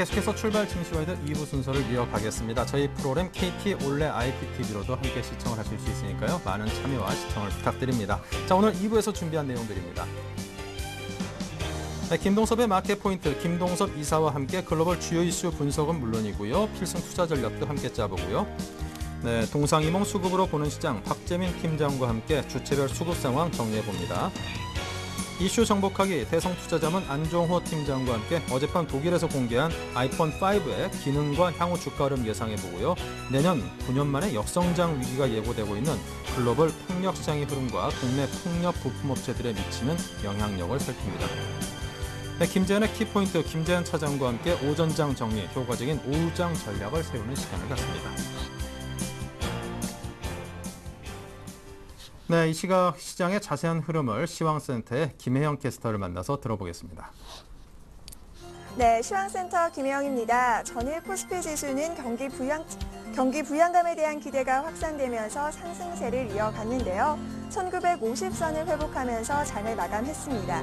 계속해서 출발 증시와이드 2부 순서를 이어가겠습니다. 저희 프로그램 KT 올레 IPTV로도 함께 시청을 하실 수 있으니까요. 많은 참여와 시청을 부탁드립니다. 자, 오늘 2부에서 준비한 내용들입니다. 네, 김동섭의 마켓 포인트, 김동섭 이사와 함께 글로벌 주요 이슈 분석은 물론이고요. 필승 투자 전략도 함께 짜보고요. 네, 동상이몽 수급으로 보는 시장, 박재민 팀장과 함께 주체별 수급 상황 정리해봅니다. 이슈 정복하기 대성투자자문 안종호 팀장과 함께 어젯밤 독일에서 공개한 아이폰 5의 기능과 향후 주가 흐름 예상해보고요. 내년 9년 만에 역성장 위기가 예고되고 있는 글로벌 폭력 시장의 흐름과 국내 폭력 부품업체들에 미치는 영향력을 살핍니다. 네, 김재현의 키포인트 김재현 차장과 함께 오전장 정리, 효과적인 오후장 전략을 세우는 시간을 갖습니다. 네, 이 시각 시장의 자세한 흐름을 시황센터의 김혜영 캐스터를 만나서 들어보겠습니다. 네, 시황센터 김혜영입니다. 전일 코스피 지수는 경기 부양감에 대한 기대가 확산되면서 상승세를 이어갔는데요. 1950선을 회복하면서 장을 마감했습니다.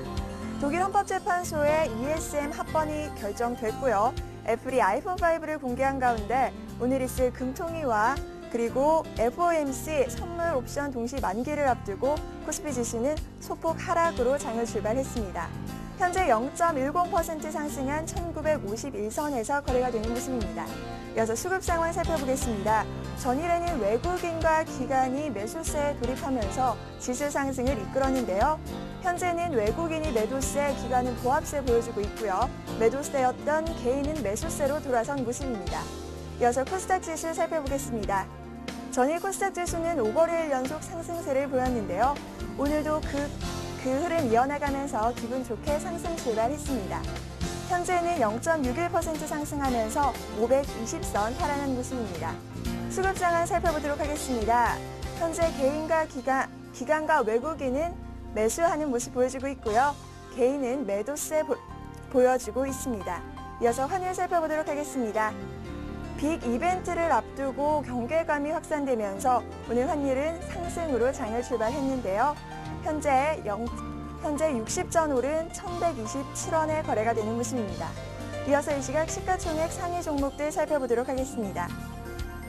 독일 헌법재판소의 ESM 합번이 결정됐고요. 애플이 아이폰 5를 공개한 가운데 오늘 있을 금통위와 그리고 FOMC 선물 옵션 동시 만기를 앞두고 코스피 지수는 소폭 하락으로 장을 출발했습니다. 현재 0.10% 상승한 1951선에서 거래가 되는 모습입니다. 이어서 수급 상황 살펴보겠습니다. 전일에는 외국인과 기관이 매수세에 돌입하면서 지수 상승을 이끌었는데요. 현재는 외국인이 매도세, 기관은 보합세 보여주고 있고요. 매도세였던 개인은 매수세로 돌아선 모습입니다. 이어서 코스닥 지수 살펴보겠습니다. 전일 코스닥 지수는 5거래일 연속 상승세를 보였는데요. 오늘도 그 흐름 이어나가면서 기분 좋게 상승 출발했습니다. 현재는 0.61% 상승하면서 520선 탈환한 모습입니다. 수급 상황 살펴보도록 하겠습니다. 현재 개인과 기관과 외국인은 매수하는 모습 보여주고 있고요. 개인은 매도세 보여주고 있습니다. 이어서 환율 살펴보도록 하겠습니다. 빅 이벤트를 앞두고 경계감이 확산되면서 오늘 환율은 상승으로 장을 출발했는데요. 현재 60전 오른 1127원에 거래가 되는 모습입니다. 이어서 이 시각 시가총액 상위 종목들 살펴보도록 하겠습니다.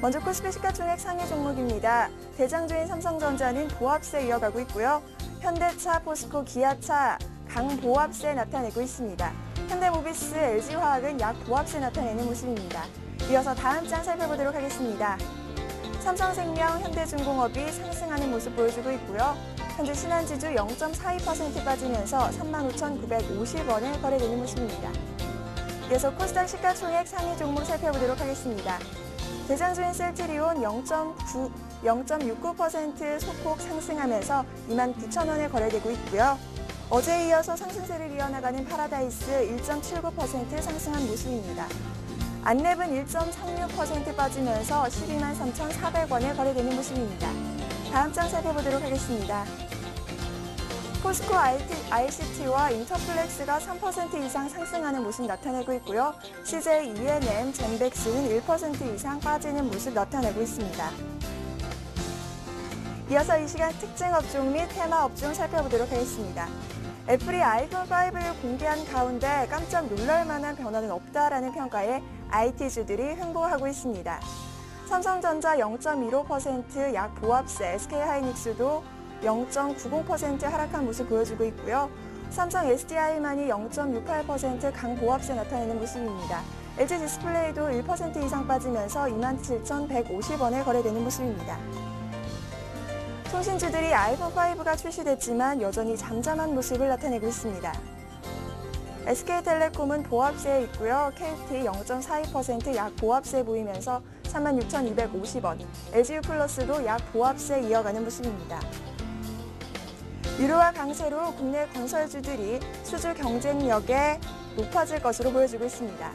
먼저 코스피 시가총액 상위 종목입니다. 대장주인 삼성전자는 보합세 이어가고 있고요. 현대차, 포스코, 기아차 강보합세 나타내고 있습니다. 현대모비스, LG화학은 약보합세 나타내는 모습입니다. 이어서 다음 장 살펴보도록 하겠습니다. 삼성생명, 현대중공업이 상승하는 모습 보여주고 있고요. 현재 신한지주 0.42% 빠지면서 35,950원에 거래되는 모습입니다. 이어서 코스닥 시가총액 상위 종목 살펴보도록 하겠습니다. 대장주인 셀트리온 0.69% 소폭 상승하면서 29,000원에 거래되고 있고요. 어제에 이어서 상승세를 이어나가는 파라다이스 1.79% 상승한 모습입니다. 안랩은 1.36% 빠지면서 123,400원에 거래되는 모습입니다. 다음 장 살펴보도록 하겠습니다. 포스코 ICT와 인터플렉스가 3% 이상 상승하는 모습 나타내고 있고요. CJ ENM, 젠백스는 1% 이상 빠지는 모습 나타내고 있습니다. 이어서 이 시간 특징 업종 및 테마 업종 살펴보도록 하겠습니다. 애플이 아이폰 5를 공개한 가운데 깜짝 놀랄 만한 변화는 없다라는 평가에 IT주들이 횡보하고 있습니다. 삼성전자 0.15% 약 보합세, SK하이닉스도 0.90% 하락한 모습 보여주고 있고요. 삼성 SDI만이 0.68% 강보합세 나타내는 모습입니다. LG디스플레이도 1% 이상 빠지면서 27,150원에 거래되는 모습입니다. 통신주들이 아이폰 5가 출시됐지만 여전히 잠잠한 모습을 나타내고 있습니다. SK텔레콤은 보합세에 있고요. KT 0.42% 약 보합세 보이면서 36,250원, LG유플러스도 약 보합세 이어가는 모습입니다. 유로화 강세로 국내 건설주들이 수주 경쟁력에 높아질 것으로 보여지고 있습니다.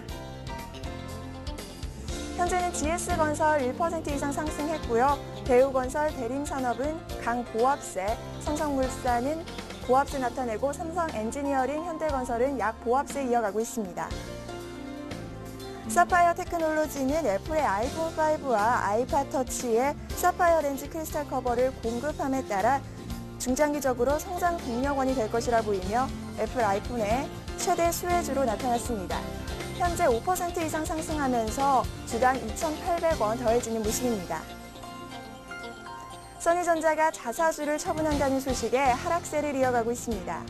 현재는 GS건설 1% 이상 상승했고요. 대우건설, 대림산업은 강보합세, 삼성물산은 보합세 나타내고 삼성엔지니어링, 현대건설은 약보합세 이어가고 있습니다. 사파이어 테크놀로지는 애플의 아이폰 5와 아이팟 터치에 사파이어 렌즈 크리스탈 커버를 공급함에 따라 중장기적으로 성장 동력원이 될 것이라 보이며 애플 아이폰의 최대 수혜주로 나타났습니다. 현재 5% 이상 상승하면서 주당 2,800원 더해지는 모습입니다. 써니전자가 자사주를 처분한다는 소식에 하락세를 이어가고 있습니다.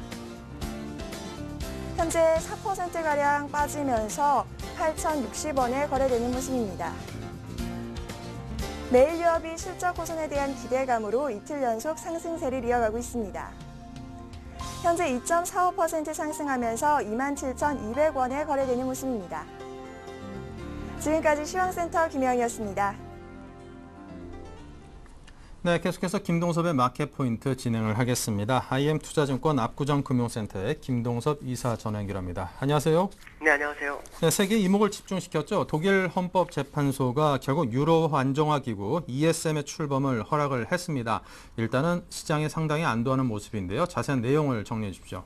현재 4%가량 빠지면서 8,060원에 거래되는 모습입니다. 내일 유업이 실적 호전에 대한 기대감으로 이틀 연속 상승세를 이어가고 있습니다. 현재 2.45% 상승하면서 27,200원에 거래되는 모습입니다. 지금까지 시황센터 김영희였습니다. 네, 계속해서 김동섭의 마켓 포인트 진행을 하겠습니다. IM투자증권 압구정금융센터의 김동섭 이사 전화 연결합니다. 안녕하세요. 네, 안녕하세요. 네, 세계 이목을 집중시켰죠. 독일 헌법재판소가 결국 유로 안정화 기구 ESM의 출범을 허락을 했습니다. 일단은 시장에 상당히 안도하는 모습인데요. 자세한 내용을 정리해 주십시오.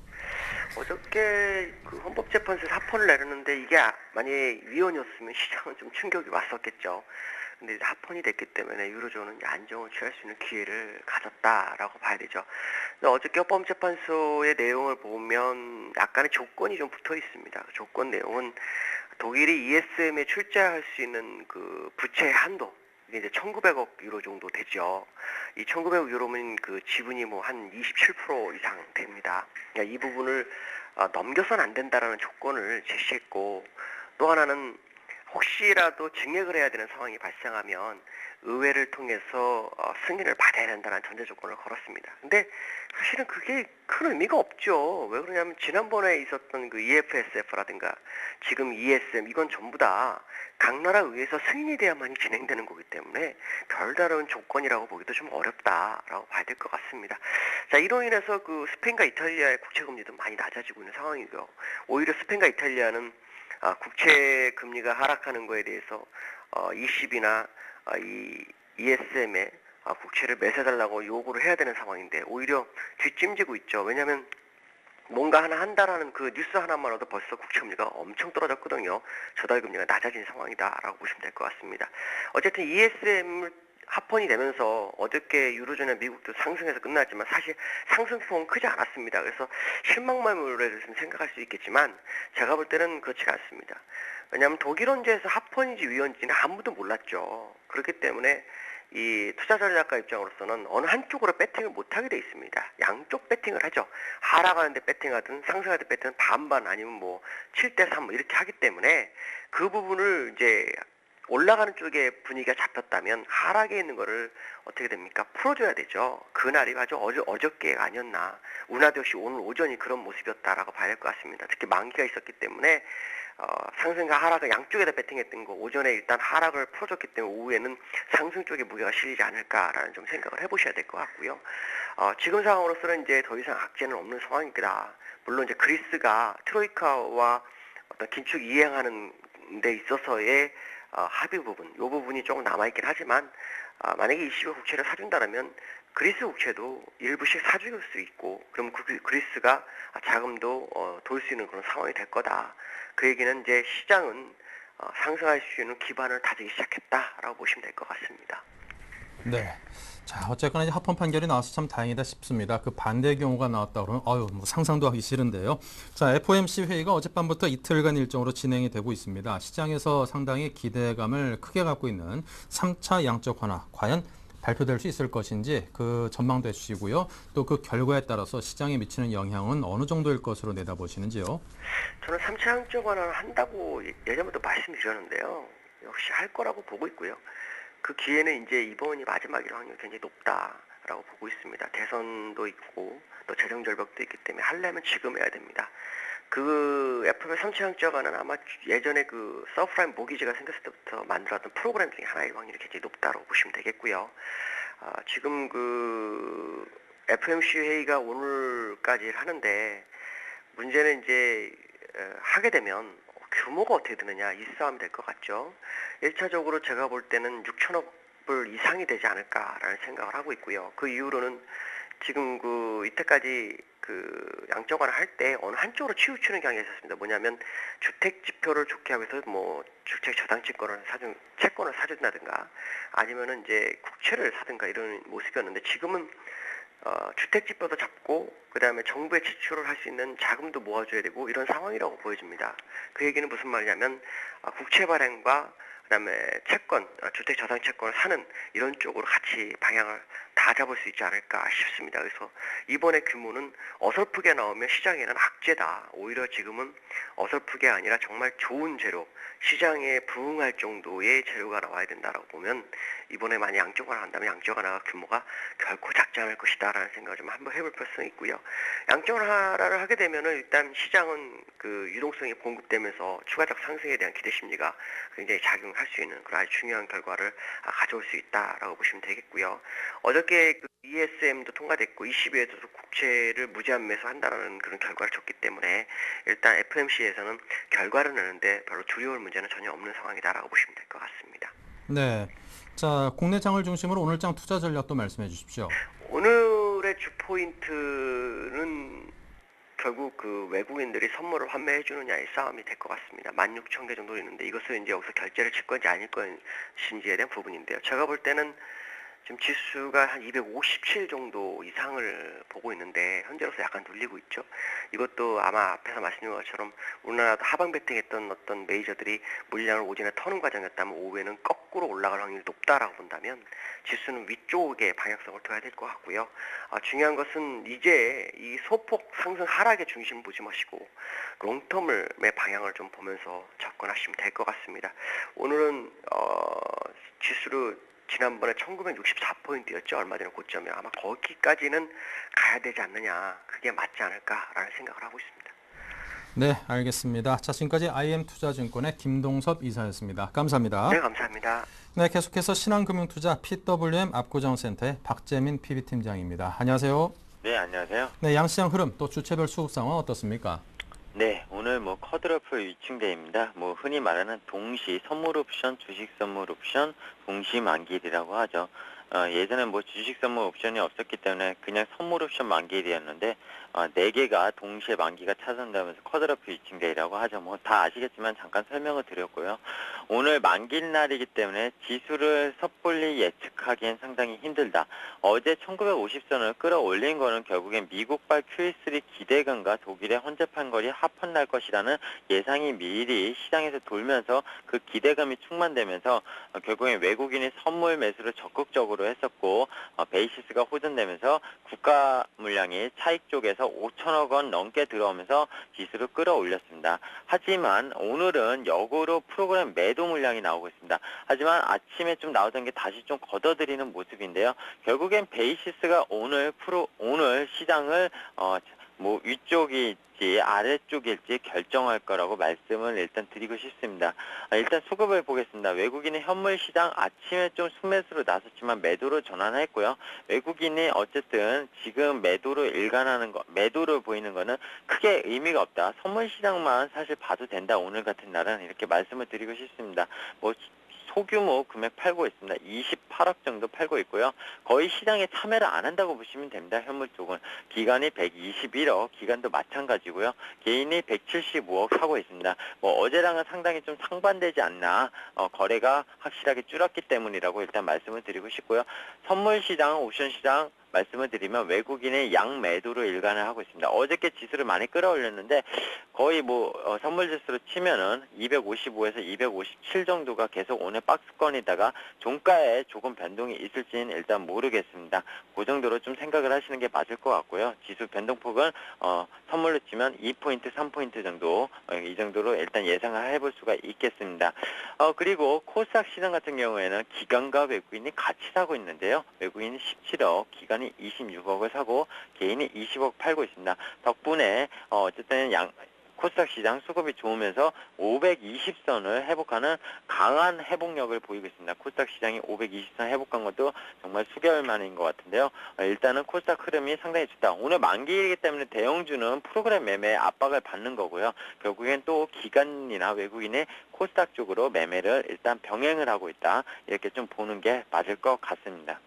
어저께 그 헌법재판소 사포를 내렸는데 이게 만약에 위헌이었으면 시장은 좀 충격이 왔었겠죠. 근데 이제 합헌이 됐기 때문에 유로존은 안정을 취할 수 있는 기회를 가졌다라고 봐야 되죠. 어저께 헌법재판소의 내용을 보면 약간의 조건이 좀 붙어 있습니다. 그 조건 내용은 독일이 ESM에 출자할 수 있는 그 부채의 한도, 이게 이제 1,900억 유로 정도 되죠. 이 1,900억 유로면 그 지분이 뭐 한 27% 이상 됩니다. 그러니까 이 부분을 넘겨서는 안 된다라는 조건을 제시했고, 또 하나는 혹시라도 증액을 해야 되는 상황이 발생하면 의회를 통해서 승인을 받아야 된다는 전제 조건을 걸었습니다. 근데 사실은 그게 큰 의미가 없죠. 왜 그러냐면 지난번에 있었던 그 EFSF라든가 지금 ESM 이건 전부 다 각 나라 의회에서 승인이 돼야만이 진행되는 거기 때문에 별다른 조건이라고 보기도 좀 어렵다라고 봐야 될 것 같습니다. 자, 이로 인해서 그 스페인과 이탈리아의 국채 금리도 많이 낮아지고 있는 상황이고요. 오히려 스페인과 이탈리아는 국채 금리가 하락하는 거에 대해서 ECB나 이 ESM에 국채를 매수해달라고 요구를 해야 되는 상황인데 오히려 뒷짐지고 있죠. 왜냐하면 뭔가 하나 한다라는 그 뉴스 하나만으로도 벌써 국채 금리가 엄청 떨어졌거든요. 저달 금리가 낮아진 상황이다라고 보시면 될 것 같습니다. 어쨌든 ESM을 합헌이 되면서 어저께 유로존이나 미국도 상승해서 끝났지만 사실 상승폭은 크지 않았습니다. 그래서 실망감으로 생각할 수 있겠지만 제가 볼 때는 그렇지가 않습니다. 왜냐하면 독일 원재에서 합헌인지 위헌인지는 아무도 몰랐죠. 그렇기 때문에 이 투자 전략가 입장으로서는 어느 한쪽으로 배팅을 못하게 돼 있습니다. 양쪽 배팅을 하죠. 하락하는데 배팅하든 상승하는데 배팅은 반반 아니면 뭐 7대3 뭐 이렇게 하기 때문에 그 부분을 이제 올라가는 쪽에 분위기가 잡혔다면 하락에 있는 거를 어떻게 됩니까? 풀어줘야 되죠. 그날이 아주 어저께가 아니었나. 운하도 역시 오늘 오전이 그런 모습이었다라고 봐야 될 것 같습니다. 특히 만기가 있었기 때문에 상승과 하락을 양쪽에다 배팅했던 거 오전에 일단 하락을 풀어줬기 때문에 오후에는 상승 쪽에 무게가 실리지 않을까라는 좀 생각을 해보셔야 될 것 같고요. 지금 상황으로서는 이제 더 이상 악재는 없는 상황이다. 물론 이제 그리스가 트로이카와 어떤 긴축 이행하는 데 있어서의 합의 부분, 이 부분이 조금 남아있긴 하지만 만약에 20억 국채를 사준다면 그리스 국채도 일부씩 사줄 수 있고 그럼 그리스가 자금도 돌 수 있는 그런 상황이 될 거다. 그 얘기는 이제 시장은 상승할 수 있는 기반을 다지기 시작했다라고 보시면 될 것 같습니다. 네. 자, 어쨌거나 이제 합헌 판결이 나와서 참 다행이다 싶습니다. 그 반대의 경우가 나왔다 그러면 뭐 상상도 하기 싫은데요. 자, FOMC 회의가 어젯밤부터 이틀간 일정으로 진행이 되고 있습니다. 시장에서 상당히 기대감을 크게 갖고 있는 3차 양적 완화 과연 발표될 수 있을 것인지 그 전망도 해주시고요. 또 그 결과에 따라서 시장에 미치는 영향은 어느 정도일 것으로 내다보시는지요? 저는 3차 양적 완화를 한다고 예전부터 말씀드렸는데요. 역시 할 거라고 보고 있고요. 그 기회는 이제 이번이 마지막일 확률이 굉장히 높다라고 보고 있습니다. 대선도 있고 또 재정 절벽도 있기 때문에 하려면 지금 해야 됩니다. 그 FOMC 3차 양적 완화는 아마 예전에 그 서프라임 모기지가 생겼을 때부터 만들었던 프로그램 중에 하나일 확률이 굉장히 높다고 보시면 되겠고요. 지금 그 FOMC 회의가 오늘까지 하는데 문제는 이제 하게 되면 규모가 어떻게 되느냐 이 싸움이 될 것 같죠. 1차적으로 제가 볼 때는 6천억 불 이상이 되지 않을까라는 생각을 하고 있고요. 그 이후로는 지금 그 이때까지 그 양적 완화 할 때 어느 한쪽으로 치우치는 경향이 있었습니다. 뭐냐면 주택 지표를 좋게 하기 위해서 뭐 주택 저당 채권을 사준다든가 아니면은 이제 국채를 사든가 이런 모습이었는데 지금은 주택지표도 잡고 그다음에 정부에 지출을 할 수 있는 자금도 모아줘야 되고 이런 상황이라고 보여집니다. 그 얘기는 무슨 말이냐면 국채 발행과 그다음에 채권, 주택자산채권을 사는 이런 쪽으로 같이 방향을 다 잡을 수 있지 않을까 싶습니다. 그래서 이번에 규모는 어설프게 나오면 시장에는 악재다. 오히려 지금은 어설프게 아니라 정말 좋은 재료, 시장에 부응할 정도의 재료가 나와야 된다라고 보면 이번에 많이 양적완화 한다면 양적완화 규모가 결코 작지 않을 것이다라는 생각을 좀 한번 해볼 필요성이 있고요. 양적완화를 하게 되면은 일단 시장은 그 유동성이 공급되면서 추가적 상승에 대한 기대 심리가 굉장히 작용할 수 있는 그런 아주 중요한 결과를 가져올 수 있다라고 보시면 되겠고요. 어저께 그 ESM도 통과됐고 ECB에서도 국채를 무제한 매수한다라는 그런 결과를 줬기 때문에 일단 FMC에서는 결과를 내는데 별로 두려울 문제는 전혀 없는 상황이다라고 보시면 될 것 같습니다. 네. 자, 국내 장을 중심으로 오늘 장 투자 전략도 말씀해 주십시오. 오늘의 주 포인트는 결국 그 외국인들이 선물을 환매해 주느냐의 싸움이 될 것 같습니다. 16,000개 정도 있는데 이것을 이제 여기서 결제를 칠 건지 아닐 것인지에 대한 부분인데요. 제가 볼 때는 지금 지수가 한 257 정도 이상을 보고 있는데 현재로서 약간 눌리고 있죠. 이것도 아마 앞에서 말씀드린 것처럼 우리나라도 하방 베팅했던 어떤 메이저들이 물량을 오전에 터는 과정이었다면 오후에는 거꾸로 올라갈 확률이 높다라고 본다면 지수는 위쪽에 방향성을 둬야 될 것 같고요. 중요한 것은 이제 이 소폭 상승 하락의 중심을 보지 마시고 롱텀의 방향을 좀 보면서 접근하시면 될 것 같습니다. 오늘은 지수를 지난번에 1964포인트였죠. 얼마 전에 고점이 아마 거기까지는 가야 되지 않느냐. 그게 맞지 않을까라는 생각을 하고 있습니다. 네, 알겠습니다. 자, 지금까지 IM투자증권의 김동섭 이사였습니다. 감사합니다. 네, 감사합니다. 네, 계속해서 신한금융투자 PWM 압구정센터의 박재민 PB팀장입니다. 안녕하세요. 네, 안녕하세요. 네, 양시장 흐름 또 주체별 수급 상황 어떻습니까? 네, 오늘 컷오프 위층대입니다. 흔히 말하는 동시 선물 옵션, 주식 선물 옵션, 동시 만기일이라고 하죠. 예전에 주식 선물 옵션이 없었기 때문에 그냥 선물 옵션 만기일이었는데 4개가 동시에 만기가 차선되면서 컷오프 위층대이라고 하죠. 다 아시겠지만 잠깐 설명을 드렸고요. 오늘 만기일 날이기 때문에 지수를 섣불리 예측하기엔 상당히 힘들다. 어제 1950선을 끌어올린 거는 결국엔 미국발 QE3 기대감과 독일의 헌재판거리 합헌날 것이라는 예상이 미리 시장에서 돌면서 그 기대감이 충만되면서 결국엔 외국인이 선물 매수를 적극적으로 했었고 베이시스가 호전되면서 국가 물량이 차익 쪽에서 5천억 원 넘게 들어오면서 지수를 끌어올렸습니다. 하지만 오늘은 역으로 프로그램 매도 물량이 나오고 있습니다. 하지만 아침에 좀 나오던 게 다시 좀 걷어들이는 모습인데요. 결국엔 베이시스가 오늘 시장을 위쪽일지 아래쪽일지 결정할 거라고 말씀을 일단 드리고 싶습니다. 일단 수급을 보겠습니다. 외국인의 현물 시장 아침에 좀 순매수로 나섰지만 매도로 전환했고요. 외국인이 어쨌든 지금 매도를 보이는 거는 크게 의미가 없다. 선물 시장만 사실 봐도 된다. 오늘 같은 날은 이렇게 말씀을 드리고 싶습니다. 소규모 금액 팔고 있습니다. 28억 정도 팔고 있고요. 거의 시장에 참여를 안 한다고 보시면 됩니다. 현물 쪽은. 기간이 121억, 기간도 마찬가지고요. 개인이 175억 사고 있습니다. 어제랑은 상당히 좀 상반되지 않나. 거래가 확실하게 줄었기 때문이라고 일단 말씀을 드리고 싶고요. 선물 시장, 옵션 시장 말씀을 드리면 외국인의 양매도로 일관을 하고 있습니다. 어저께 지수를 많이 끌어올렸는데 거의 선물 지수로 치면은 255에서 257 정도가 계속 오늘 박스권이다가 종가에 조금 변동이 있을지는 일단 모르겠습니다. 그 정도로 좀 생각을 하시는 게 맞을 것 같고요. 지수 변동폭은 선물로 치면 2포인트, 3포인트 정도 이 정도로 일단 예상을 해볼 수가 있겠습니다. 그리고 코스닥 시장 같은 경우에는 기관과 외국인이 같이 사고 있는데요. 외국인이 17억, 기관이 26억을 사고 개인이 20억 팔고 있습니다. 덕분에 어쨌든 코스닥 시장 수급이 좋으면서 520선을 회복하는 강한 회복력을 보이고 있습니다. 코스닥 시장이 520선 회복한 것도 정말 수개월 만인 것 같은데요. 일단은 코스닥 흐름이 상당히 좋다. 오늘 만기이기 때문에 대형주는 프로그램 매매에 압박을 받는 거고요. 결국엔 또 기관이나 외국인의 코스닥 쪽으로 매매를 일단 병행을 하고 있다. 이렇게 좀 보는 게 맞을 것 같습니다.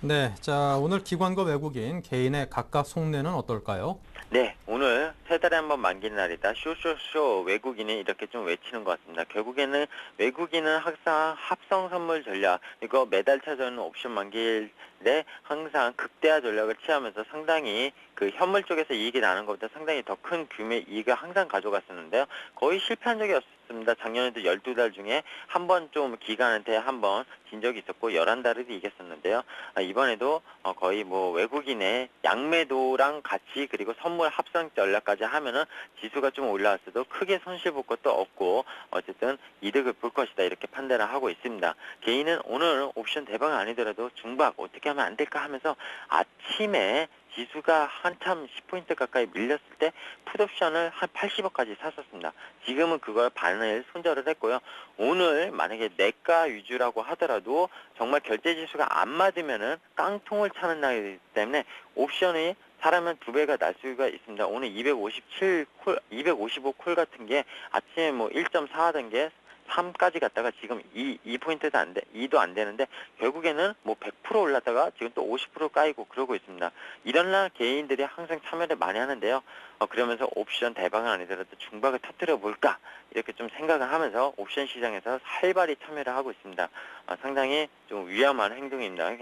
네, 자, 오늘 기관과 외국인 개인의 각각 속내는 어떨까요? 네, 오늘 세 달에 한 번 만기는 날이다. 쇼쇼쇼 외국인이 이렇게 좀 외치는 것 같습니다. 결국에는 외국인은 항상 합성 선물 전략, 이거 매달 찾아오는 옵션 만기일에 항상 항상 극대화 전략을 취하면서 상당히 그 현물 쪽에서 이익이 나는 것보다 상당히 더 큰 규모의 이익을 항상 가져갔었는데요. 거의 실패한 적이 없었습니다. 작년에도 12달 중에 한 번 좀 기관한테 한 번 진 적이 있었고 11달을 이겼었는데요. 이번에도 거의 뭐 외국인의 양매도랑 같이 그리고 선물 합성 전략까지 하면은 지수가 좀 올라왔어도 크게 손실 볼 것도 없고 어쨌든 이득을 볼 것이다 이렇게 판단을 하고 있습니다. 개인은 오늘 옵션 대박 아니더라도 중박 어떻게 하면 안 될까 하면서 아침에 지수가 한참 10포인트 가까이 밀렸을 때 풋옵션을 한 80억까지 샀었습니다. 지금은 그걸 반을 손절을 했고요. 오늘 만약에 내가 위주라고 하더라도 정말 결제지수가 안 맞으면은 깡통을 차는 날이기 때문에 옵션이 사람은 2배가 날 수가 있습니다. 오늘 255콜 같은 게 아침에 뭐 1.4 하던 게 3까지 갔다가 지금 2포인트도 안 돼, 2도 안 되는데 결국에는 뭐 100% 올랐다가 지금 또 50% 까이고 그러고 있습니다. 이런 날 개인들이 항상 참여를 많이 하는데요. 그러면서 옵션 대박은 아니더라도 중박을 터뜨려 볼까 이렇게 좀 생각을 하면서 옵션 시장에서 활발히 참여를 하고 있습니다. 상당히 좀 위험한 행동입니다.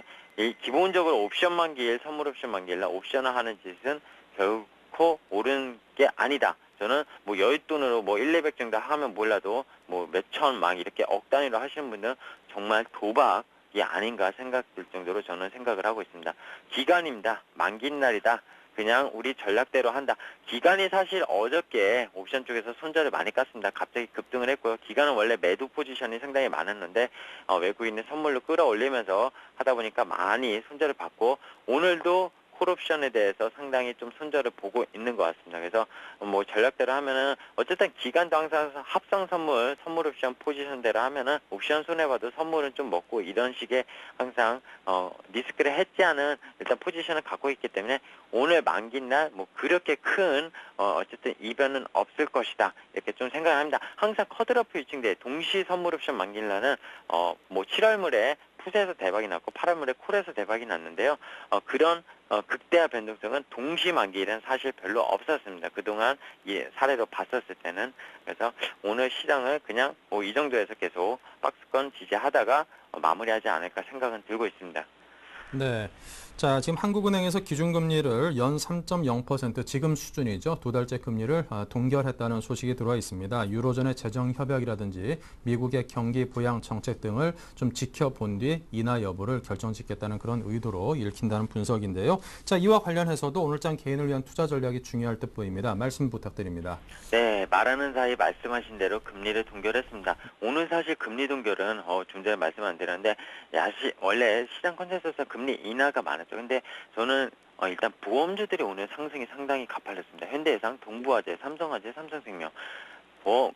기본적으로 옵션 만기일, 선물 옵션 만기일 날 옵션을 하는 짓은 결코 옳은 게 아니다. 저는 뭐 여윳돈으로 뭐 1, 200 정도 하면 몰라도 뭐 몇천 막 이렇게 억 단위로 하시는 분들은 정말 도박이 아닌가 생각될 정도로 저는 생각을 하고 있습니다. 기간입니다. 만기 날이다. 그냥 우리 전략대로 한다. 기간이 사실 어저께 옵션 쪽에서 손절을 많이 깠습니다. 갑자기 급등을 했고요. 기간은 원래 매도 포지션이 상당히 많았는데 외국인의 선물로 끌어올리면서 하다 보니까 많이 손절을 받고 오늘도 콜옵션에 대해서 상당히 좀 손절을 보고 있는 것 같습니다. 그래서 뭐 전략대로 하면은 어쨌든 기간도 항상 합성 선물 옵션 포지션대로 하면은 옵션 손해봐도 선물은 좀 먹고 이런 식의 항상 리스크를 해지하는 일단 포지션을 갖고 있기 때문에 오늘 만기날 뭐 그렇게 큰 어쨌든 이변은 없을 것이다 이렇게 좀 생각을 합니다. 항상 컷오프 유칭돼 동시 선물 옵션 만기날은 뭐 7월물에 풋에서 대박이 났고 8월물에 콜에서 대박이 났는데요. 그런 극대화 변동성은 동시 만기일은 사실 별로 없었습니다. 그동안 사례로 봤었을 때는. 그래서 오늘 시장을 그냥 뭐 이 정도에서 계속 박스권 지지하다가 마무리하지 않을까 생각은 들고 있습니다. 네. 자, 지금 한국은행에서 기준금리를 연 3.0% 지금 수준이죠. 2달째 금리를 동결했다는 소식이 들어와 있습니다. 유로존의 재정 협약이라든지 미국의 경기 부양 정책 등을 좀 지켜본 뒤 인하 여부를 결정짓겠다는 그런 의도로 읽힌다는 분석인데요. 자, 이와 관련해서도 오늘장 개인을 위한 투자 전략이 중요할 듯 보입니다. 말씀 부탁드립니다. 네, 말하는 사이 말씀하신 대로 금리를 동결했습니다. 오늘 사실 금리 동결은 좀 전에 말씀 안 드렸는데 원래 시장 컨센서스 금리 인하가 많았죠. 근데 저는 일단 보험주들이 오늘 상승이 상당히 가팔렸습니다. 현대해상, 동부화재, 삼성화재, 삼성생명.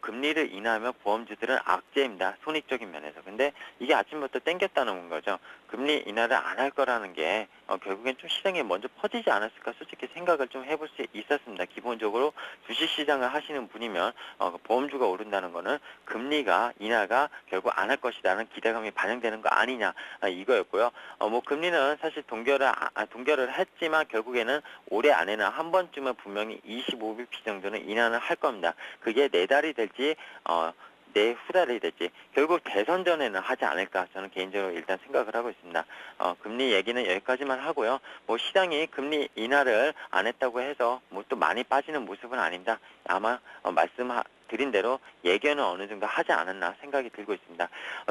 금리를 인하하면 보험주들은 악재입니다. 손익적인 면에서. 근데 이게 아침부터 땡겼다는 거죠. 금리 인하를 안 할 거라는 게 결국엔 좀 시장에 먼저 퍼지지 않았을까 솔직히 생각을 좀 해볼 수 있었습니다. 기본적으로 주식시장을 하시는 분이면 보험주가 오른다는 거는 금리가 인하가 결국 안 할 것이라는 기대감이 반영되는 거 아니냐 이거였고요. 뭐 금리는 사실 동결을 했지만 결국에는 올해 안에는 한 번쯤은 분명히 25bp 정도는 인하를 할 겁니다. 그게 내달이 될지 내후달이 될지 결국 대선 전에는 하지 않을까 저는 개인적으로 일단 생각을 하고 있습니다. 금리 얘기는 여기까지만 하고요. 뭐 시장이 금리 인하를 안 했다고 해서 뭐 또 많이 빠지는 모습은 아닙니다. 아마 말씀드린 대로 예견은 어느 정도 하지 않았나 생각이 들고 있습니다.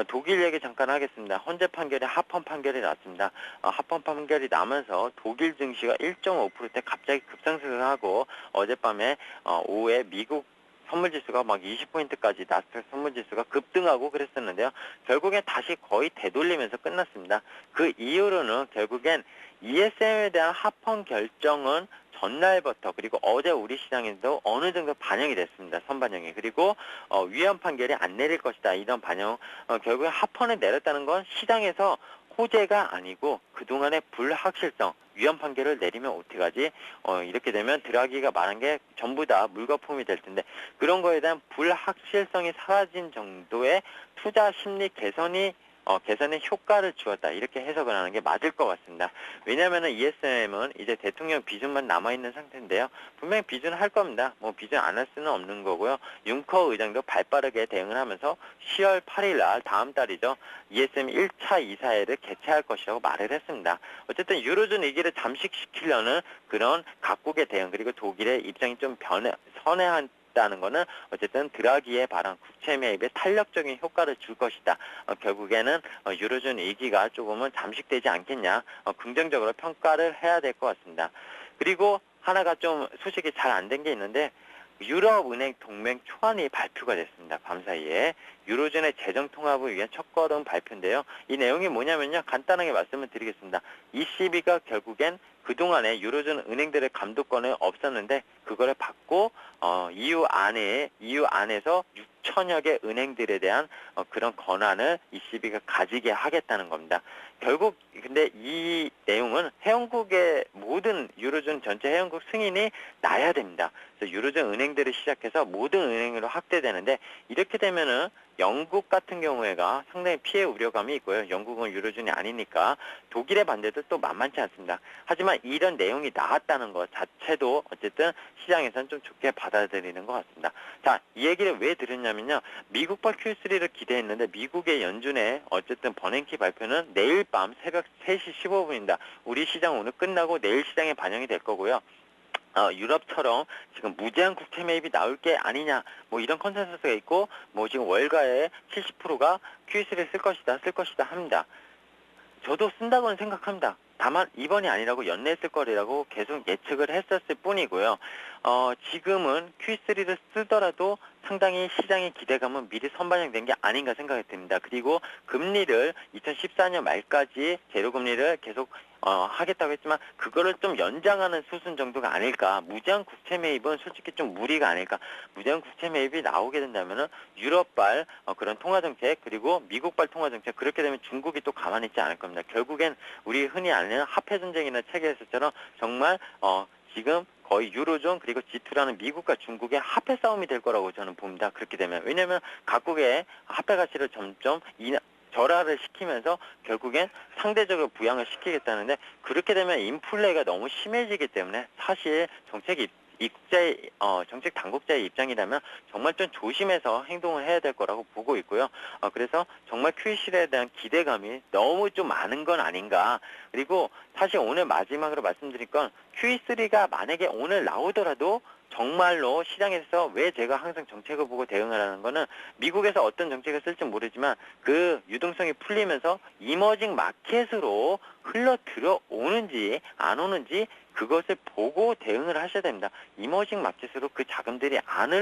독일 얘기 잠깐 하겠습니다. 헌재 판결에 합헌 판결이 났습니다. 합헌 판결이 나면서 독일 증시가 1.5%대 갑자기 급상승을 하고 어젯밤에 오후에 미국 선물지수가 막 20포인트까지 나스닥 선물지수가 급등하고 그랬었는데요. 결국엔 다시 거의 되돌리면서 끝났습니다. 그 이후로는 결국엔 ESM에 대한 합헌 결정은 전날부터 그리고 어제 우리 시장에도 어느 정도 반영이 됐습니다. 선반영이. 그리고 위헌 판결이 안 내릴 것이다. 이런 반영. 결국에 합헌을 내렸다는 건 시장에서 호재가 아니고 그동안의 불확실성, 위헌 판결을 내리면 어떡하지? 이렇게 되면 드라기가 말한 게 전부 다 물거품이 될 텐데 그런 거에 대한 불확실성이 사라진 정도의 투자 심리 개선이 개선에 효과를 주었다. 이렇게 해석을 하는 게 맞을 것 같습니다. 왜냐하면 ESM은 이제 대통령 비준만 남아있는 상태인데요. 분명히 비준을 할 겁니다. 뭐 비준 안 할 수는 없는 거고요. 융커 의장도 발빠르게 대응을 하면서 10월 8일 날 다음 달이죠. ESM 1차 이사회를 개최할 것이라고 말을 했습니다. 어쨌든 유로존 위기를 잠식시키려는 그런 각국의 대응 그리고 독일의 입장이 좀 선회한다는 거는 어쨌든 드라기의 발언 국채 매입에 탄력적인 효과를 줄 것이다. 결국에는 유로존 위기가 조금은 잠식되지 않겠냐. 긍정적으로 평가를 해야 될 것 같습니다. 그리고 하나가 좀 소식이 잘 안 된 게 있는데 유럽은행 동맹 초안이 발표가 됐습니다. 밤사이에 유로존의 재정 통합을 위한 첫걸음 발표인데요. 이 내용이 뭐냐면요. 간단하게 말씀을 드리겠습니다. ECB가 결국엔 그동안에 유로존 은행들의 감독권은 없었는데 그거를 받고 EU 안에서 6천여 개 은행들에 대한 그런 권한을 ECB가 가지게 하겠다는 겁니다. 결국 근데 이 내용은 회원국의 모든 유로존 전체 회원국 승인이 나야 됩니다. 그래서 유로존 은행들을 시작해서 모든 은행으로 확대되는데 이렇게 되면은 영국 같은 경우에가 상당히 피해 우려감이 있고요. 영국은 유로존이 아니니까 독일의 반대도 또 만만치 않습니다. 하지만 이런 내용이 나왔다는 것 자체도 어쨌든 시장에서는 좀 좋게 받아들이는 것 같습니다. 자, 이 얘기를 왜 드렸냐면요. 미국발 Q3를 기대했는데 미국의 연준의 어쨌든 버냉키 발표는 내일 밤 새벽 3시 15분입니다. 우리 시장 오늘 끝나고 내일 시장에 반영이 될 거고요. 유럽처럼 지금 무제한 국채 매입이 나올 게 아니냐, 뭐 이런 컨센서스가 있고, 뭐 지금 월가의 70%가 QE3를 쓸 것이다 합니다. 저도 쓴다고는 생각합니다. 다만 이번이 아니라고 연내 쓸 거리라고 계속 예측을 했었을 뿐이고요. 지금은 QE3를 쓰더라도 상당히 시장의 기대감은 미리 선반영된 게 아닌가 생각이 듭니다. 그리고 금리를 2014년 말까지 제로금리를 계속 하겠다고 했지만 그거를 좀 연장하는 수준 정도가 아닐까. 무제한 국채 매입은 솔직히 좀 무리가 아닐까. 무제한 국채 매입이 나오게 된다면은 유럽발 그런 통화정책 그리고 미국발 통화정책 그렇게 되면 중국이 또 가만히 있지 않을 겁니다. 결국엔 우리 흔히 아는 화폐전쟁이나 체계에서처럼 정말 지금 거의 유로존 그리고 G2라는 미국과 중국의 화폐 싸움이 될 거라고 저는 봅니다. 그렇게 되면 왜냐하면 각국의 화폐 가치를 점점 절하를 시키면서 결국엔 상대적으로 부양을 시키겠다는데 그렇게 되면 인플레가 너무 심해지기 때문에 사실 정책 당국자의 입장이라면 정말 좀 조심해서 행동을 해야 될 거라고 보고 있고요. 그래서 정말 QE3에 대한 기대감이 너무 좀 많은 건 아닌가. 그리고 사실 오늘 마지막으로 말씀드릴 건 QE3가 만약에 오늘 나오더라도 정말로 시장에서 왜 제가 항상 정책을 보고 대응을 하는 거는 미국에서 어떤 정책을 쓸지 모르지만 그 유동성이 풀리면서 이머징 마켓으로 흘러 들어오는지 안 오는지 그것을 보고 대응을 하셔야 됩니다. 이머징 마켓으로 그 자금들이 안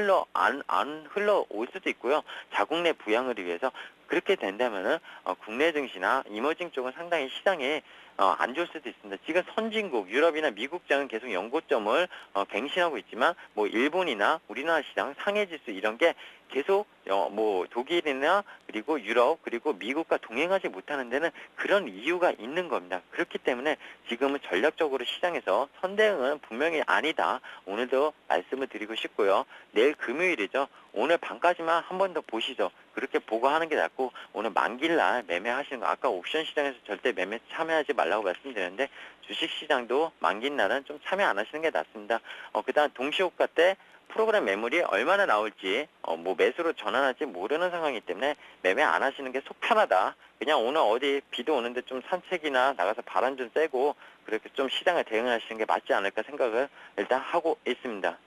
흘러올 수도 있고요. 자국 내 부양을 위해서 그렇게 된다면은 국내 증시나 이머징 쪽은 상당히 시장에 안 좋을 수도 있습니다. 지금 선진국 유럽이나 미국장은 계속 연고점을 갱신하고 있지만 뭐 일본이나 우리나라 시장 상해지수 이런 게 계속 뭐 독일이나 그리고 유럽 그리고 미국과 동행하지 못하는 데는 그런 이유가 있는 겁니다. 그렇기 때문에 지금은 전략적으로 시장에서 선대응은 분명히 아니다. 오늘도 말씀을 드리고 싶고요. 내일 금요일이죠. 오늘 밤까지만 한 번 더 보시죠. 그렇게 보고 하는 게 낫고 오늘 만기일날 매매하시는 거 아까 옵션 시장에서 절대 매매 참여하지 말라고 말씀드렸는데 주식시장도 만기일날은 좀 참여 안 하시는 게 낫습니다. 그다음 동시호가 때 프로그램 매물이 얼마나 나올지 뭐 매수로 전환할지 모르는 상황이기 때문에 매매 안 하시는 게 속 편하다. 그냥 오늘 어디 비도 오는데 좀 산책이나 나가서 바람 좀 쐬고 그렇게 좀 시장을 대응하시는 게 맞지 않을까 생각을 일단 하고 있습니다.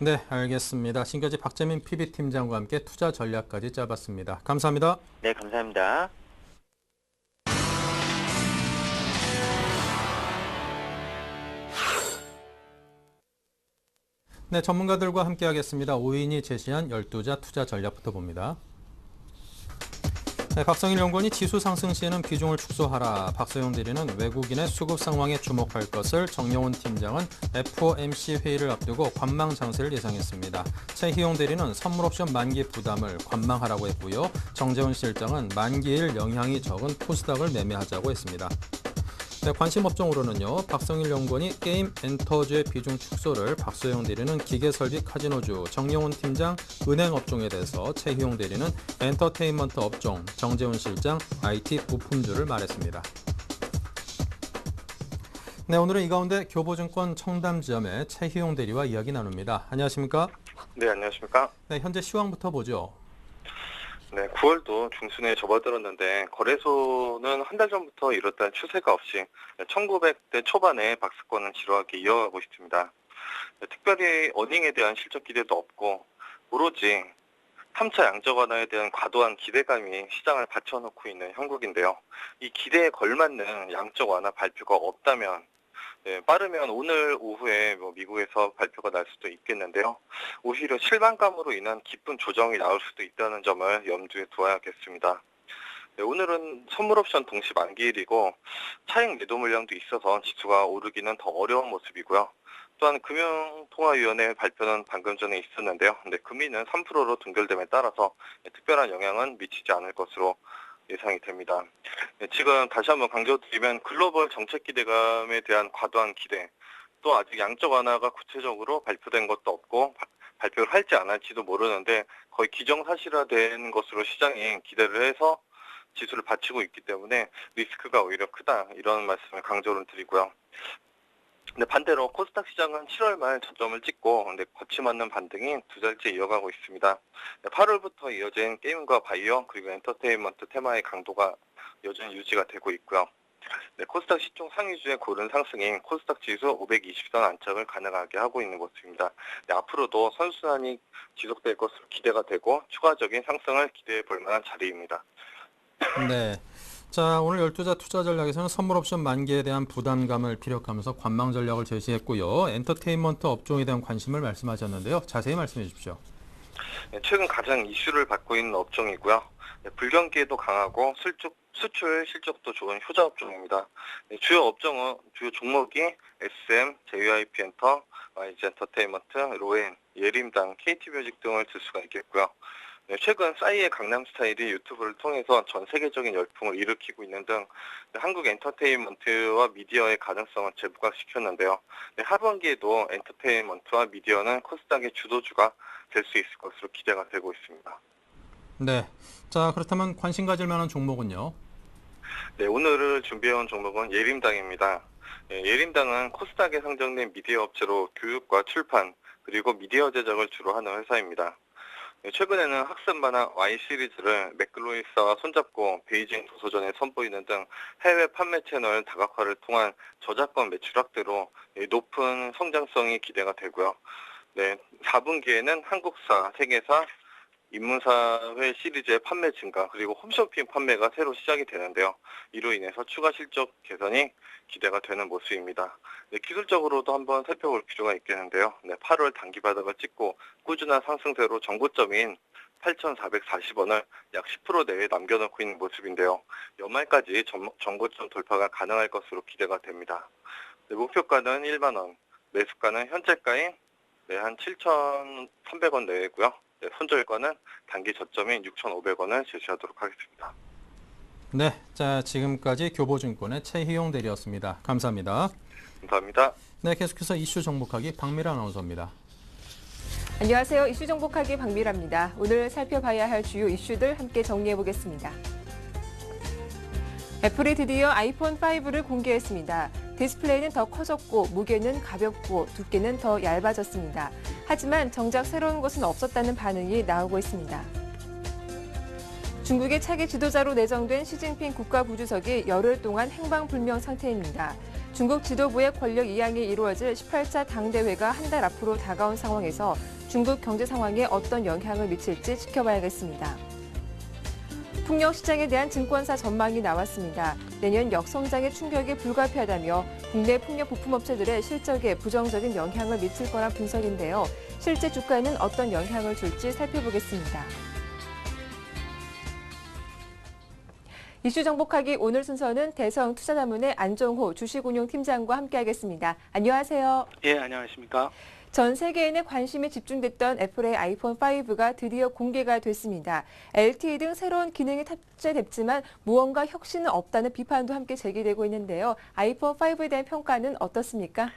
네, 알겠습니다. 지금까지 박재민 PB팀장과 함께 투자 전략까지 짜봤습니다. 감사합니다. 네, 감사합니다. 네, 전문가들과 함께 하겠습니다. 오인이 제시한 12자 투자 전략부터 봅니다. 네, 박성일 연구원이 지수 상승 시에는 비중을 축소하라. 박서영 대리는 외국인의 수급 상황에 주목할 것을, 정영훈 팀장은 FOMC 회의를 앞두고 관망 장세를 예상했습니다. 최희용 대리는 선물 옵션 만기 부담을 관망하라고 했고요. 정재훈 실장은 만기일 영향이 적은 코스닥을 매매하자고 했습니다. 네, 관심 업종으로는요. 박성일 연구원이 게임 엔터주의 비중 축소를, 박소영 대리는 기계설비 카지노주, 정영훈 팀장 은행 업종에 대해서, 최희용 대리는 엔터테인먼트 업종, 정재훈 실장 IT 부품주를 말했습니다. 네, 오늘은 이 가운데 교보증권 청담지점의 최희용 대리와 이야기 나눕니다. 안녕하십니까? 네, 안녕하십니까? 네, 현재 시황부터 보죠. 네, 9월도 중순에 접어들었는데 거래소는 한 달 전부터 이렇다는 추세가 없이 1900대 초반에 박스권은 지루하게 이어가고 있습니다. 특별히 어닝에 대한 실적 기대도 없고 오로지 3차 양적 완화에 대한 과도한 기대감이 시장을 받쳐놓고 있는 형국인데요. 이 기대에 걸맞는 양적 완화 발표가 없다면 빠르면 오늘 오후에 미국에서 발표가 날 수도 있겠는데요. 오히려 실망감으로 인한 깊은 조정이 나올 수도 있다는 점을 염두에 두어야겠습니다. 오늘은 선물옵션 동시 만기일이고 차익 매도 물량도 있어서 지수가 오르기는 더 어려운 모습이고요. 또한 금융통화위원회 발표는 방금 전에 있었는데요. 근데 금리는 3%로 동결됨에 따라서 특별한 영향은 미치지 않을 것으로 예상이 됩니다. 지금 다시 한번 강조드리면 글로벌 정책 기대감에 대한 과도한 기대, 또 아직 양적 완화가 구체적으로 발표된 것도 없고 발표를 할지 안 할지도 모르는데 거의 기정사실화된 것으로 시장이 기대를 해서 지수를 받치고 있기 때문에 리스크가 오히려 크다, 이런 말씀을 강조를 드리고요. 근데 반대로 코스닥 시장은 7월 말 저점을 찍고 거침없는 반등이 두 달째 이어가고 있습니다. 8월부터 이어진 게임과 바이오 그리고 엔터테인먼트 테마의 강도가 여전히 유지가 되고 있고요. 코스닥 시총 상위주의 고른 상승인 코스닥 지수 520선 안착을 가능하게 하고 있는 모습입니다. 앞으로도 선순환이 지속될 것으로 기대가 되고 추가적인 상승을 기대해 볼 만한 자리입니다. 네. 자, 오늘 12자 투자 전략에서는 선물옵션 만기에 대한 부담감을 피력하면서 관망 전략을 제시했고요. 엔터테인먼트 업종에 대한 관심을 말씀하셨는데요. 자세히 말씀해 주십시오. 최근 가장 이슈를 받고 있는 업종이고요. 불경기에도 강하고 수출 실적도 좋은 효자 업종입니다. 주요 종목이 SM, JYP 엔터, YG 엔터테인먼트, 로엔, 예림당, KT뮤직 등을 들 수가 있겠고요. 최근 싸이의 강남스타일이 유튜브를 통해서 전 세계적인 열풍을 일으키고 있는 등 한국 엔터테인먼트와 미디어의 가능성을 재부각시켰는데요. 하반기에도 엔터테인먼트와 미디어는 코스닥의 주도주가 될 수 있을 것으로 기대가 되고 있습니다. 네. 자, 그렇다면 관심 가질 만한 종목은요? 네, 오늘 준비해온 종목은 예림당입니다. 예림당은 코스닥에 상장된 미디어 업체로 교육과 출판, 그리고 미디어 제작을 주로 하는 회사입니다. 최근에는 학습 만화 Y 시리즈를 맥글로이스와 손잡고 베이징 도서전에 선보이는 등 해외 판매 채널 다각화를 통한 저작권 매출 확대로 높은 성장성이 기대가 되고요. 4분기에는 한국사, 세계사, 인문사회 시리즈의 판매 증가, 그리고 홈쇼핑 판매가 새로 시작이 되는데요. 이로 인해서 추가 실적 개선이 기대가 되는 모습입니다. 기술적으로도 한번 살펴볼 필요가 있겠는데요. 8월 단기 바닥을 찍고 꾸준한 상승세로 정고점인 8,440원을 약 10% 내에 남겨놓고 있는 모습인데요. 연말까지 정고점 돌파가 가능할 것으로 기대가 됩니다. 목표가는 1만 원, 매수가는 현재가인 한 7,300원 내외고요. 손절가는 단기 저점인 6,500원을 제시하도록 하겠습니다. 네, 자, 지금까지 교보증권의 최희용 대리였습니다. 감사합니다. 감사합니다. 네, 계속해서 이슈 정복하기 박미라 아나운서입니다. 안녕하세요. 이슈 정복하기 박미라입니다. 오늘 살펴봐야 할 주요 이슈들 함께 정리해 보겠습니다. 애플이 드디어 아이폰 5를 공개했습니다. 디스플레이는 더 커졌고 무게는 가볍고 두께는 더 얇아졌습니다. 하지만 정작 새로운 것은 없었다는 반응이 나오고 있습니다. 중국의 차기 지도자로 내정된 시진핑 국가부주석이 열흘 동안 행방불명 상태입니다. 중국 지도부의 권력 이양이 이루어질 18차 당대회가 한 달 앞으로 다가온 상황에서 중국 경제 상황에 어떤 영향을 미칠지 지켜봐야겠습니다. 풍력 시장에 대한 증권사 전망이 나왔습니다. 내년 역성장의 충격이 불가피하다며 국내 풍력 부품업체들의 실적에 부정적인 영향을 미칠 거란 분석인데요. 실제 주가에는 어떤 영향을 줄지 살펴보겠습니다. 이슈 정복하기 오늘 순서는 대성투자자문의 안종호 주식운용팀장과 함께하겠습니다. 안녕하세요. 예, 안녕하십니까. 전 세계인의 관심이 집중됐던 애플의 아이폰 5가 드디어 공개가 됐습니다. LTE 등 새로운 기능이 탑재됐지만 무언가 혁신은 없다는 비판도 함께 제기되고 있는데요. 아이폰 5에 대한 평가는 어떻습니까?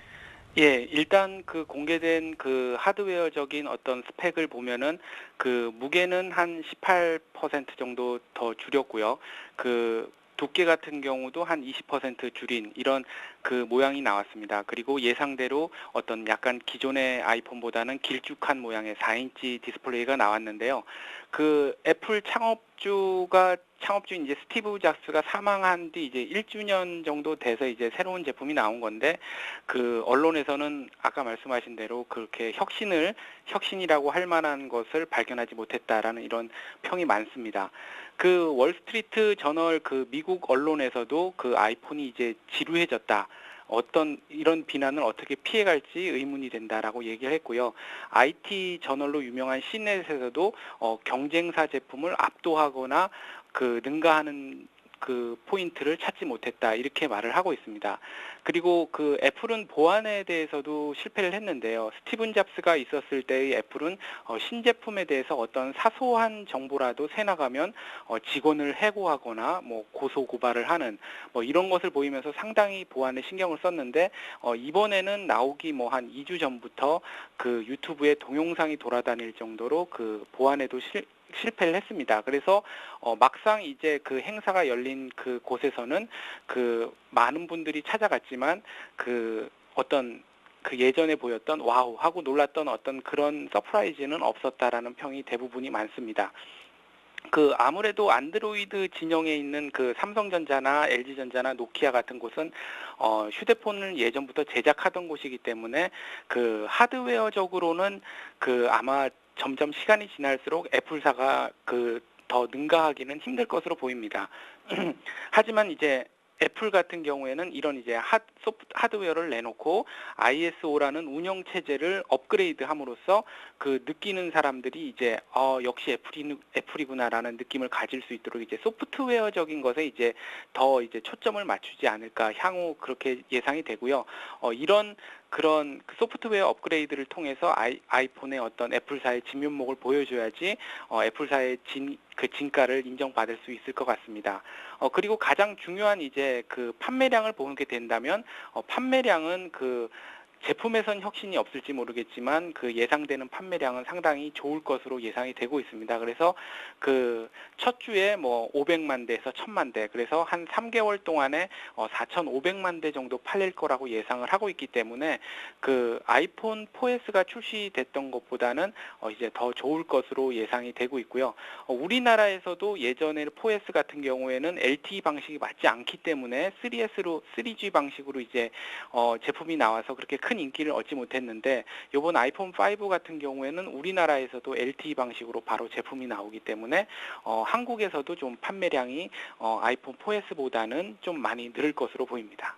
예, 일단 그 공개된 그 하드웨어적인 어떤 스펙을 보면은 그 무게는 한 18% 정도 더 줄였고요. 그 두께 같은 경우도 한 20% 줄인 이런 그 모양이 나왔습니다. 그리고 예상대로 어떤 약간 기존의 아이폰보다는 길쭉한 모양의 4인치 디스플레이가 나왔는데요. 그 애플 창업주인 이제 스티브 잡스가 사망한 뒤 이제 1주년 정도 돼서 이제 새로운 제품이 나온 건데, 그 언론에서는 아까 말씀하신 대로 그렇게 혁신이라고 할 만한 것을 발견하지 못했다라는 이런 평이 많습니다. 그 월스트리트 저널 그 미국 언론에서도 그 아이폰이 이제 지루해졌다, 어떤 이런 비난을 어떻게 피해갈지 의문이 된다라고 얘기를 했고요. IT 저널로 유명한 CNET에서도 경쟁사 제품을 압도하거나 그 능가하는 그 포인트를 찾지 못했다, 이렇게 말을 하고 있습니다. 그리고 그 애플은 보안에 대해서도 실패를 했는데요. 스티븐 잡스가 있었을 때의 애플은 신제품에 대해서 어떤 사소한 정보라도 새나가면 직원을 해고하거나 뭐 고소 고발을 하는 뭐 이런 것을 보이면서 상당히 보안에 신경을 썼는데, 이번에는 나오기 뭐 한 2주 전부터 그 유튜브에 동영상이 돌아다닐 정도로 그 보안에도 실패를 했습니다. 그래서 막상 이제 그 행사가 열린 그 곳에서는 그 많은 분들이 찾아갔지만 그 어떤 그 예전에 보였던 와우 하고 놀랐던 어떤 그런 서프라이즈는 없었다라는 평이 대부분이 많습니다. 그 아무래도 안드로이드 진영에 있는 그 삼성전자나 LG전자나 노키아 같은 곳은 휴대폰을 예전부터 제작하던 곳이기 때문에 그 하드웨어적으로는 그 아마 점점 시간이 지날수록 애플사가 그 더 능가하기는 힘들 것으로 보입니다. 하지만 이제 애플 같은 경우에는 이런 이제 하드웨어를 내놓고 ISO라는 운영 체제를 업그레이드함으로써 그 느끼는 사람들이 이제 역시 애플이구나라는 느낌을 가질 수 있도록 이제 소프트웨어적인 것에 이제 더 이제 초점을 맞추지 않을까 향후 그렇게 예상이 되고요. 그런 그 소프트웨어 업그레이드를 통해서 아이폰의 어떤 애플사의 진면목을 보여줘야지 애플사의 진가를 인정받을 수 있을 것 같습니다. 그리고 가장 중요한 이제 그 판매량을 보게 된다면 판매량은 그 제품에선 혁신이 없을지 모르겠지만 그 예상되는 판매량은 상당히 좋을 것으로 예상이 되고 있습니다. 그래서 그 첫 주에 뭐 500만 대에서 1000만 대, 그래서 한 3개월 동안에 4,500만 대 정도 팔릴 거라고 예상을 하고 있기 때문에 그 아이폰 4S가 출시됐던 것보다는 이제 더 좋을 것으로 예상이 되고 있고요. 우리나라에서도 예전에 4S 같은 경우에는 LTE 방식이 맞지 않기 때문에 3G 방식으로 이제 제품이 나와서 그렇게 큰 인기를 얻지 못했는데, 이번 아이폰 5 같은 경우에는 우리나라에서도 LTE 방식으로 바로 제품이 나오기 때문에 한국에서도 좀 판매량이 아이폰 4S보다는 좀 많이 늘 것으로 보입니다.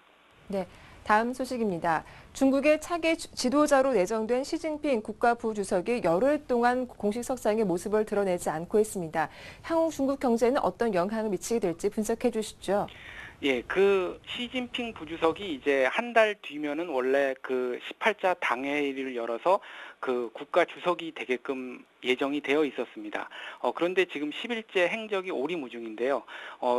네, 다음 소식입니다. 중국의 차기 지도자로 내정된 시진핑 국가부주석이 열흘 동안 공식 석상의 모습을 드러내지 않고 있습니다. 향후 중국 경제에는 어떤 영향을 미치게 될지 분석해 주시죠. 예, 그 시진핑 부주석이 이제 한 달 뒤면은 원래 그 18차 당회의를 열어서 그 국가 주석이 되게끔 예정이 되어 있었습니다. 그런데 지금 10일째 행적이 오리무중인데요.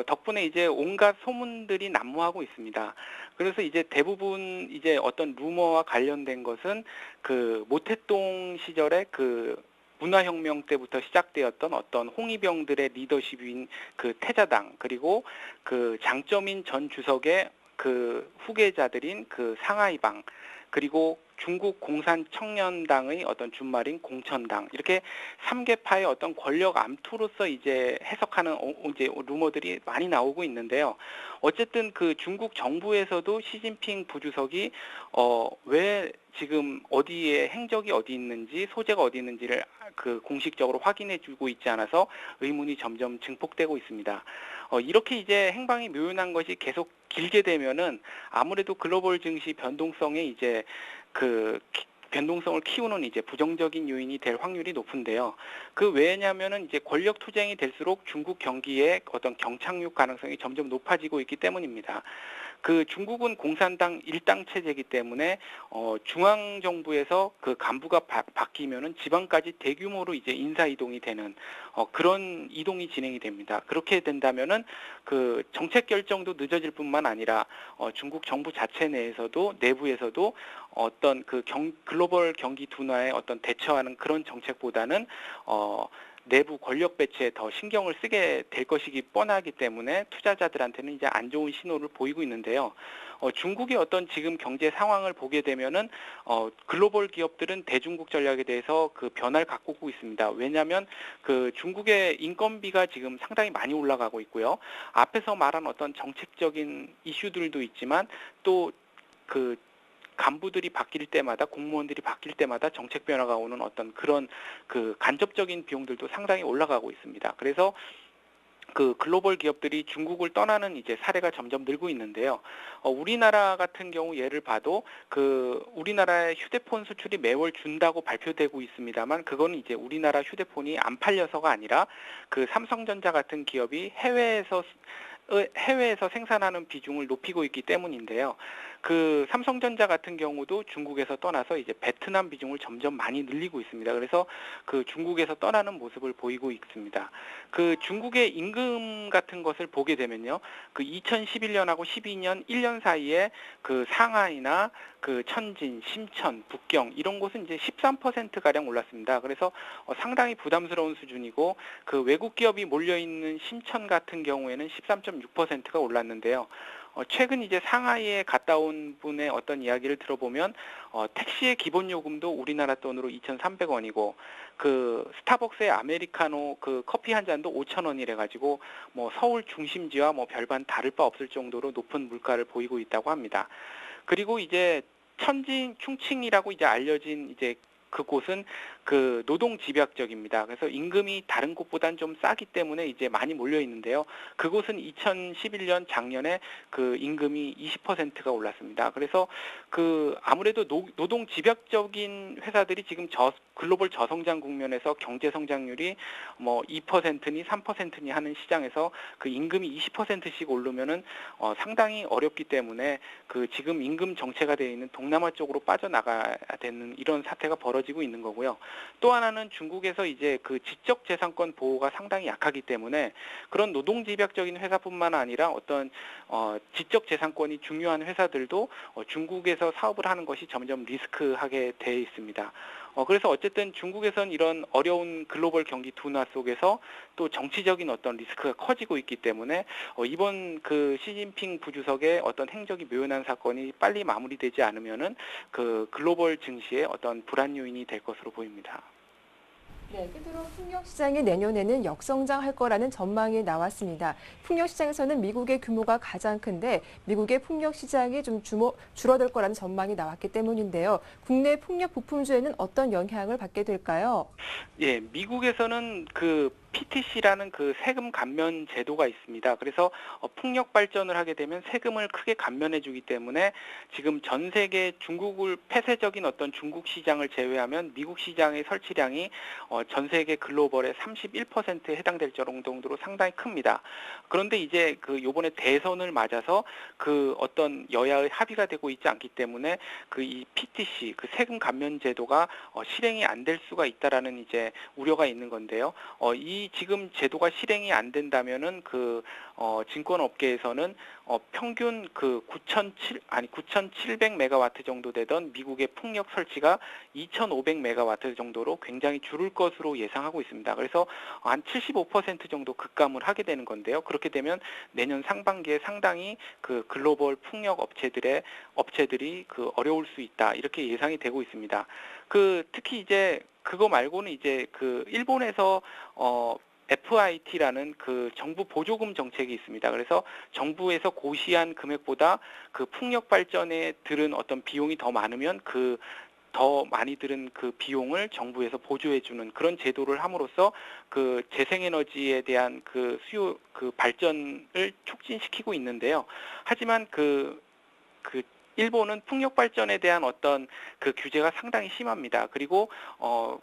덕분에 이제 온갖 소문들이 난무하고 있습니다. 그래서 이제 대부분 이제 어떤 루머와 관련된 것은 그 모태동 시절에 그 문화혁명 때부터 시작되었던 어떤 홍위병들의 리더십인 그 태자당, 그리고 그 장쩌민 전 주석의 그 후계자들인 그 상하이방, 그리고 중국 공산청년당의 어떤 준말인 공천당, 이렇게 3개파의 어떤 권력 암투로서 이제 해석하는 이제 루머들이 많이 나오고 있는데요. 어쨌든 그 중국 정부에서도 시진핑 부주석이 왜 지금 어디에 행적이 어디 있는지, 소재가 어디 있는지를 그 공식적으로 확인해 주고 있지 않아서 의문이 점점 증폭되고 있습니다. 이렇게 이제 행방이 묘연한 것이 계속 길게 되면은 아무래도 글로벌 증시 변동성에 이제 그 변동성을 키우는 이제 부정적인 요인이 될 확률이 높은데요. 그 왜냐면은 이제 권력 투쟁이 될수록 중국 경기의 어떤 경착륙 가능성이 점점 높아지고 있기 때문입니다. 그 중국은 공산당 일당 체제이기 때문에 중앙 정부에서 그 간부가 바뀌면은 지방까지 대규모로 이제 인사 이동이 되는 그런 이동이 진행이 됩니다. 그렇게 된다면은 그 정책 결정도 늦어질 뿐만 아니라 중국 정부 자체 내부에서도 어떤 그 글로벌 경기 둔화에 어떤 대처하는 그런 정책보다는 내부 권력 배치에 더 신경을 쓰게 될 것이기 뻔하기 때문에 투자자들한테는 이제 안 좋은 신호를 보이고 있는데요. 중국의 어떤 지금 경제 상황을 보게 되면은 글로벌 기업들은 대중국 전략에 대해서 그 변화를 갖고 있습니다. 왜냐하면 그 중국의 인건비가 지금 상당히 많이 올라가고 있고요. 앞에서 말한 어떤 정책적인 이슈들도 있지만 또 그 간부들이 바뀔 때마다 공무원들이 바뀔 때마다 정책 변화가 오는 어떤 그런 그 간접적인 비용들도 상당히 올라가고 있습니다. 그래서 그 글로벌 기업들이 중국을 떠나는 이제 사례가 점점 늘고 있는데요. 우리나라 같은 경우 예를 봐도 그 우리나라의 휴대폰 수출이 매월 준다고 발표되고 있습니다만 그거는 이제 우리나라 휴대폰이 안 팔려서가 아니라 그 삼성전자 같은 기업이 해외에서 생산하는 비중을 높이고 있기 때문인데요. 그 삼성전자 같은 경우도 중국에서 떠나서 이제 베트남 비중을 점점 많이 늘리고 있습니다. 그래서 그 중국에서 떠나는 모습을 보이고 있습니다. 그 중국의 임금 같은 것을 보게 되면요. 그 2011년하고 12년 1년 사이에 그 상하이나 그 천진, 심천, 북경 이런 곳은 이제 13%가량 올랐습니다. 그래서 상당히 부담스러운 수준이고 그 외국 기업이 몰려있는 심천 같은 경우에는 13.6%가 올랐는데요. 최근 이제 상하이에 갔다 온 분의 어떤 이야기를 들어보면 택시의 기본 요금도 우리나라 돈으로 2,300원이고 그 스타벅스의 아메리카노 그 커피 한 잔도 5,000원이래 가지고 뭐 서울 중심지와 뭐 별반 다를 바 없을 정도로 높은 물가를 보이고 있다고 합니다. 그리고 이제 천진 충칭이라고 이제 알려진 이제 그곳은 그 노동 집약적입니다. 그래서 임금이 다른 곳보다는 좀 싸기 때문에 이제 많이 몰려 있는데요. 그곳은 2011년 작년에 그 임금이 20%가 올랐습니다. 그래서 그 아무래도 노동 집약적인 회사들이 지금 글로벌 저성장 국면에서 경제 성장률이 뭐 2%니 3%니 하는 시장에서 그 임금이 20%씩 오르면은 상당히 어렵기 때문에 그 지금 임금 정체가 되어 있는 동남아 쪽으로 빠져나가야 되는 이런 사태가 벌어지고 있는 거고요. 또 하나는 중국에서 이제 그 지적 재산권 보호가 상당히 약하기 때문에 그런 노동 집약적인 회사뿐만 아니라 어떤 지적 재산권이 중요한 회사들도 중국에서 사업을 하는 것이 점점 리스크하게 돼 있습니다. 그래서 어쨌든 중국에선 이런 어려운 글로벌 경기 둔화 속에서 또 정치적인 어떤 리스크가 커지고 있기 때문에 이번 그 시진핑 부주석의 어떤 행적이 묘연한 사건이 빨리 마무리되지 않으면은 그 글로벌 증시의 어떤 불안 요인이 될 것으로 보입니다. 네, 끝으로 풍력시장이 내년에는 역성장할 거라는 전망이 나왔습니다. 풍력시장에서는 미국의 규모가 가장 큰데 미국의 풍력시장이 좀 줄어들 거라는 전망이 나왔기 때문인데요. 국내 풍력 부품주에는 어떤 영향을 받게 될까요? 예, 미국에서는 그 PTC라는 그 세금 감면 제도가 있습니다. 그래서 풍력 발전을 하게 되면 세금을 크게 감면해 주기 때문에 지금 전 세계 중국을 폐쇄적인 어떤 중국 시장을 제외하면 미국 시장의 설치량이 전 세계 글로벌의 31%에 해당될 정도로 상당히 큽니다. 그런데 이제 그 요번에 대선을 맞아서 그 어떤 여야의 합의가 되고 있지 않기 때문에 그 이 PTC 그 세금 감면 제도가 실행이 안 될 수가 있다라는 이제 우려가 있는 건데요. 이 지금 제도가 실행이 안 된다면은 그 증권업계에서는 평균 그 9,700메가와트 정도 되던 미국의 풍력 설치가 2,500메가와트 정도로 굉장히 줄을 것으로 예상하고 있습니다. 그래서 한 75% 정도 급감을 하게 되는 건데요. 그렇게 되면 내년 상반기에 상당히 그 글로벌 풍력 업체들이 그 어려울 수 있다 이렇게 예상이 되고 있습니다. 그 특히 이제 그거 말고는 이제 그 일본에서 FIT라는 그 정부 보조금 정책이 있습니다. 그래서 정부에서 고시한 금액보다 그 풍력 발전에 들은 어떤 비용이 더 많으면 그 더 많이 들은 그 비용을 정부에서 보조해주는 그런 제도를 함으로써 그 재생에너지에 대한 그 수요 그 발전을 촉진시키고 있는데요. 하지만 그 일본은 풍력 발전에 대한 어떤 그 규제가 상당히 심합니다. 그리고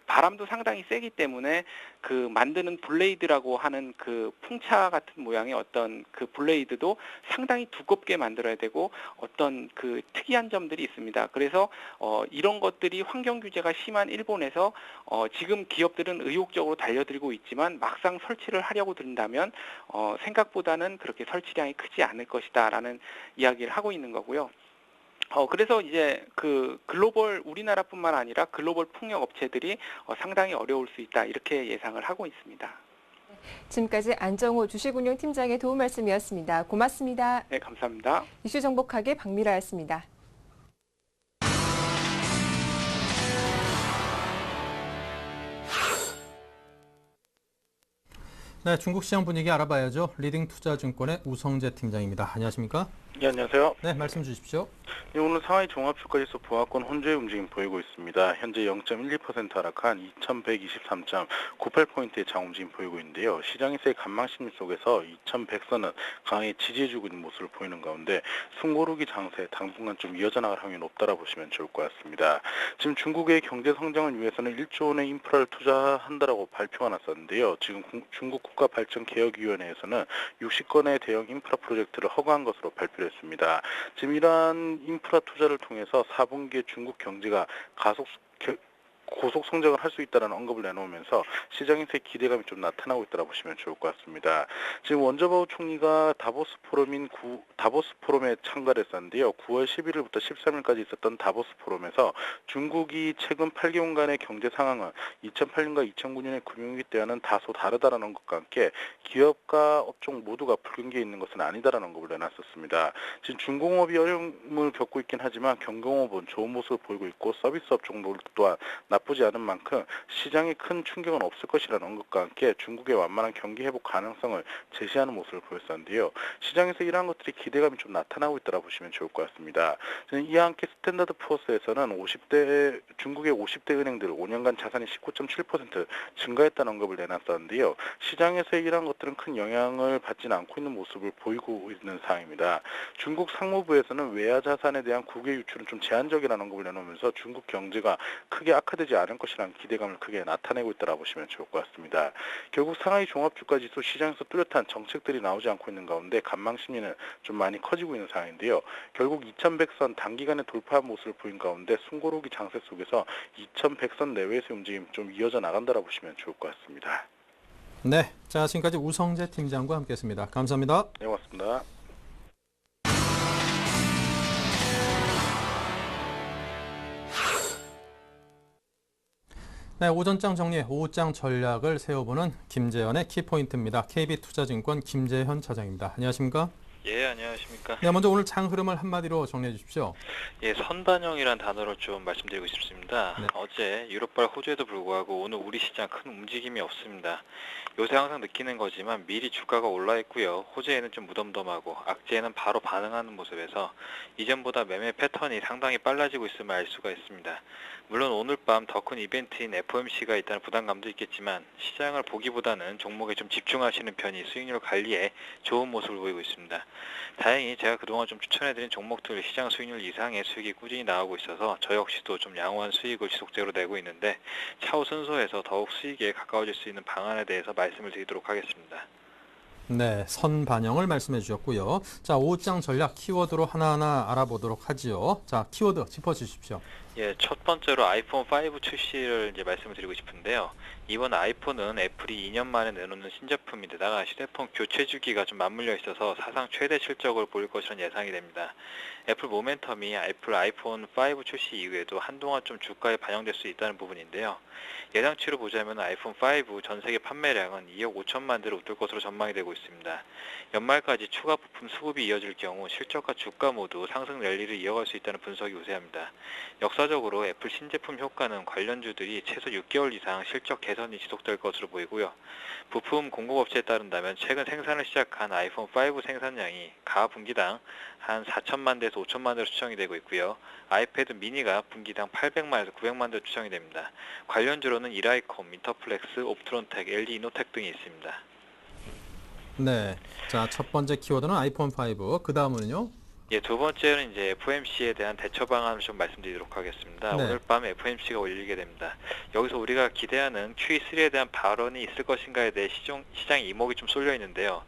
바람도 상당히 세기 때문에 그 만드는 블레이드라고 하는 그 풍차 같은 모양의 어떤 그 블레이드도 상당히 두껍게 만들어야 되고 어떤 그 특이한 점들이 있습니다. 그래서 이런 것들이 환경 규제가 심한 일본에서 지금 기업들은 의욕적으로 달려들고 있지만 막상 설치를 하려고 든다면 생각보다는 그렇게 설치량이 크지 않을 것이다라는 이야기를 하고 있는 거고요. 그래서 이제 그 글로벌 우리나라뿐만 아니라 글로벌 풍력 업체들이 상당히 어려울 수 있다 이렇게 예상을 하고 있습니다. 지금까지 안정호 주식운용팀장의 도움 말씀이었습니다. 고맙습니다. 네, 감사합니다. 이슈 정복하기 박미라였습니다. 네, 중국 시장 분위기 알아봐야죠. 리딩 투자증권의 우성재 팀장입니다. 안녕하십니까? 네, 안녕하세요. 네, 말씀 주십시오. 네, 오늘 상하이 종합주가지수 보합권 혼조의 움직임 보이고 있습니다. 현재 0.12% 하락한 2123.98포인트의 장움직임 보이고 있는데요. 시장에서의 간망심리 속에서 2100선은 강하게 지지해주고 있는 모습을 보이는 가운데 숨고르기 장세 당분간 좀 이어져 나갈 확률이 높다라 보시면 좋을 것 같습니다. 지금 중국의 경제 성장을 위해서는 1조 원의 인프라를 투자한다라고 발표가 났었는데요. 지금 중국 국가발전개혁위원회에서는 60건의 대형 인프라 프로젝트를 허가한 것으로 발표를 했습니다. 지금 이러한 인프라 투자를 통해서 4분기에 중국 경제가 고속 성장을 할 수 있다는 언급을 내놓으면서 시장에서의 기대감이 좀 나타나고 있다고 보시면 좋을 것 같습니다. 지금 원저바우 총리가 다보스 포럼에 참가를 했었는데요. 9월 11일부터 13일까지 있었던 다보스 포럼에서 중국이 최근 8개월간의 경제 상황은 2008년과 2009년의 금융위기 때와는 다소 다르다라는 것과 함께 기업과 업종 모두가 불경기에 있는 것은 아니다라는 언급을 내놨었습니다. 지금 중공업이 어려움을 겪고 있긴 하지만 경공업은 좋은 모습을 보이고 있고 서비스 업종도 또한 나쁘지 않은 만큼 시장에 큰 충격은 없을 것이라는 언급과 함께 중국의 완만한 경기 회복 가능성을 제시하는 모습을 보였었는데요. 시장에서 이러한 것들이 기대감이 좀 나타나고 있다고 보시면 좋을 것 같습니다. 이와 함께 스탠다드 푸어스에서는 중국의 50대 은행들 5년간 자산이 19.7% 증가했다는 언급을 내놨었는데요. 시장에서 이러한 것들은 큰 영향을 받지는 않고 있는 모습을 보이고 있는 상황입니다. 중국 상무부에서는 외화 자산에 대한 국외 유출은 좀 제한적이라는 언급을 내놓으면서 중국 경제가 크게 악화되지 않을 것이라는 기대감을 크게 나타내고 있다고 보시면 좋을 것 같습니다. 결국 상하이 종합주가지수 시장에서 뚜렷한 정책들이 나오지 않고 있는 가운데 간망심리는 좀 많이 커지고 있는 상황인데요. 결국 2100선 단기간에 돌파한 모습을 보인 가운데 숨고르기 장세 속에서 2100선 내외에서의 움직임 좀 이어져 나간다고 보시면 좋을 것 같습니다. 네, 자 지금까지 우성재 팀장과 함께했습니다. 감사합니다. 네, 고맙습니다. 네, 오전장 정리해 오후장 전략을 세워보는 김재현의 키포인트입니다. KB투자증권 김재현 차장입니다. 안녕하십니까? 예, 안녕하십니까? 네, 먼저 오늘 장 흐름을 한마디로 정리해 주십시오. 예, 선반영이라는 단어로 좀 말씀드리고 싶습니다. 네. 어제 유럽발 호주에도 불구하고 오늘 우리 시장 큰 움직임이 없습니다. 요새 항상 느끼는 거지만 미리 주가가 올라 있고요. 호재에는 좀 무덤덤하고 악재에는 바로 반응하는 모습에서 이전보다 매매 패턴이 상당히 빨라지고 있음을 알 수가 있습니다. 물론 오늘 밤 더 큰 이벤트인 FOMC가 있다는 부담감도 있겠지만 시장을 보기보다는 종목에 좀 집중하시는 편이 수익률 관리에 좋은 모습을 보이고 있습니다. 다행히 제가 그동안 좀 추천해드린 종목들 시장 수익률 이상의 수익이 꾸준히 나오고 있어서 저 역시도 좀 양호한 수익을 지속적으로 내고 있는데 차후 순서에서 더욱 수익에 가까워질 수 있는 방안에 대해서 말씀을 드리도록 하겠습니다. 네, 선 반영을 말씀해 주셨고요. 자, 오후장 전략 키워드로 하나하나 알아보도록 하지요. 자, 키워드 짚어주십시오. 예, 첫 번째로 아이폰 5 출시를 이제 말씀을 드리고 싶은데요. 이번 아이폰은 애플이 2년 만에 내놓는 신제품인데다가 휴대폰 교체 주기가 좀 맞물려 있어서 사상 최대 실적을 보일 것이라는 예상이 됩니다. 애플 모멘텀이 애플 아이폰 5 출시 이후에도 한동안 좀 주가에 반영될 수 있다는 부분인데요. 예상치로 보자면 아이폰 5 전 세계 판매량은 2억 5천만 대를 웃돌 것으로 전망이 되고 있습니다. 연말까지 추가 부품 수급이 이어질 경우 실적과 주가 모두 상승 랠리를 이어갈 수 있다는 분석이 우세합니다. 역사적으로 애플 신제품 효과는 관련주들이 최소 6개월 이상 실적 개선이 지속될 것으로 보이고요. 부품 공급업체에 따른다면 최근 생산을 시작한 아이폰 5 생산량이 가분기당 한 4천만 대에서 5천만 대로 추정이 되고 있고요. 아이패드 미니가 분기당 800만에서 900만 대로 추정이 됩니다. 관련주로는 이라이콤, 인터플렉스, 옵트론텍, LG 이노텍 등이 있습니다. 네, 자, 첫 번째 키워드는 아이폰 5, 그 다음은요? 예, 두 번째는 이제 FOMC에 대한 대처 방안을 좀 말씀드리도록 하겠습니다. 네. 오늘 밤에 FOMC가 열리게 됩니다. 여기서 우리가 기대하는 QE3에 대한 발언이 있을 것인가에 대해 시장의 이목이 좀 쏠려 있는데요.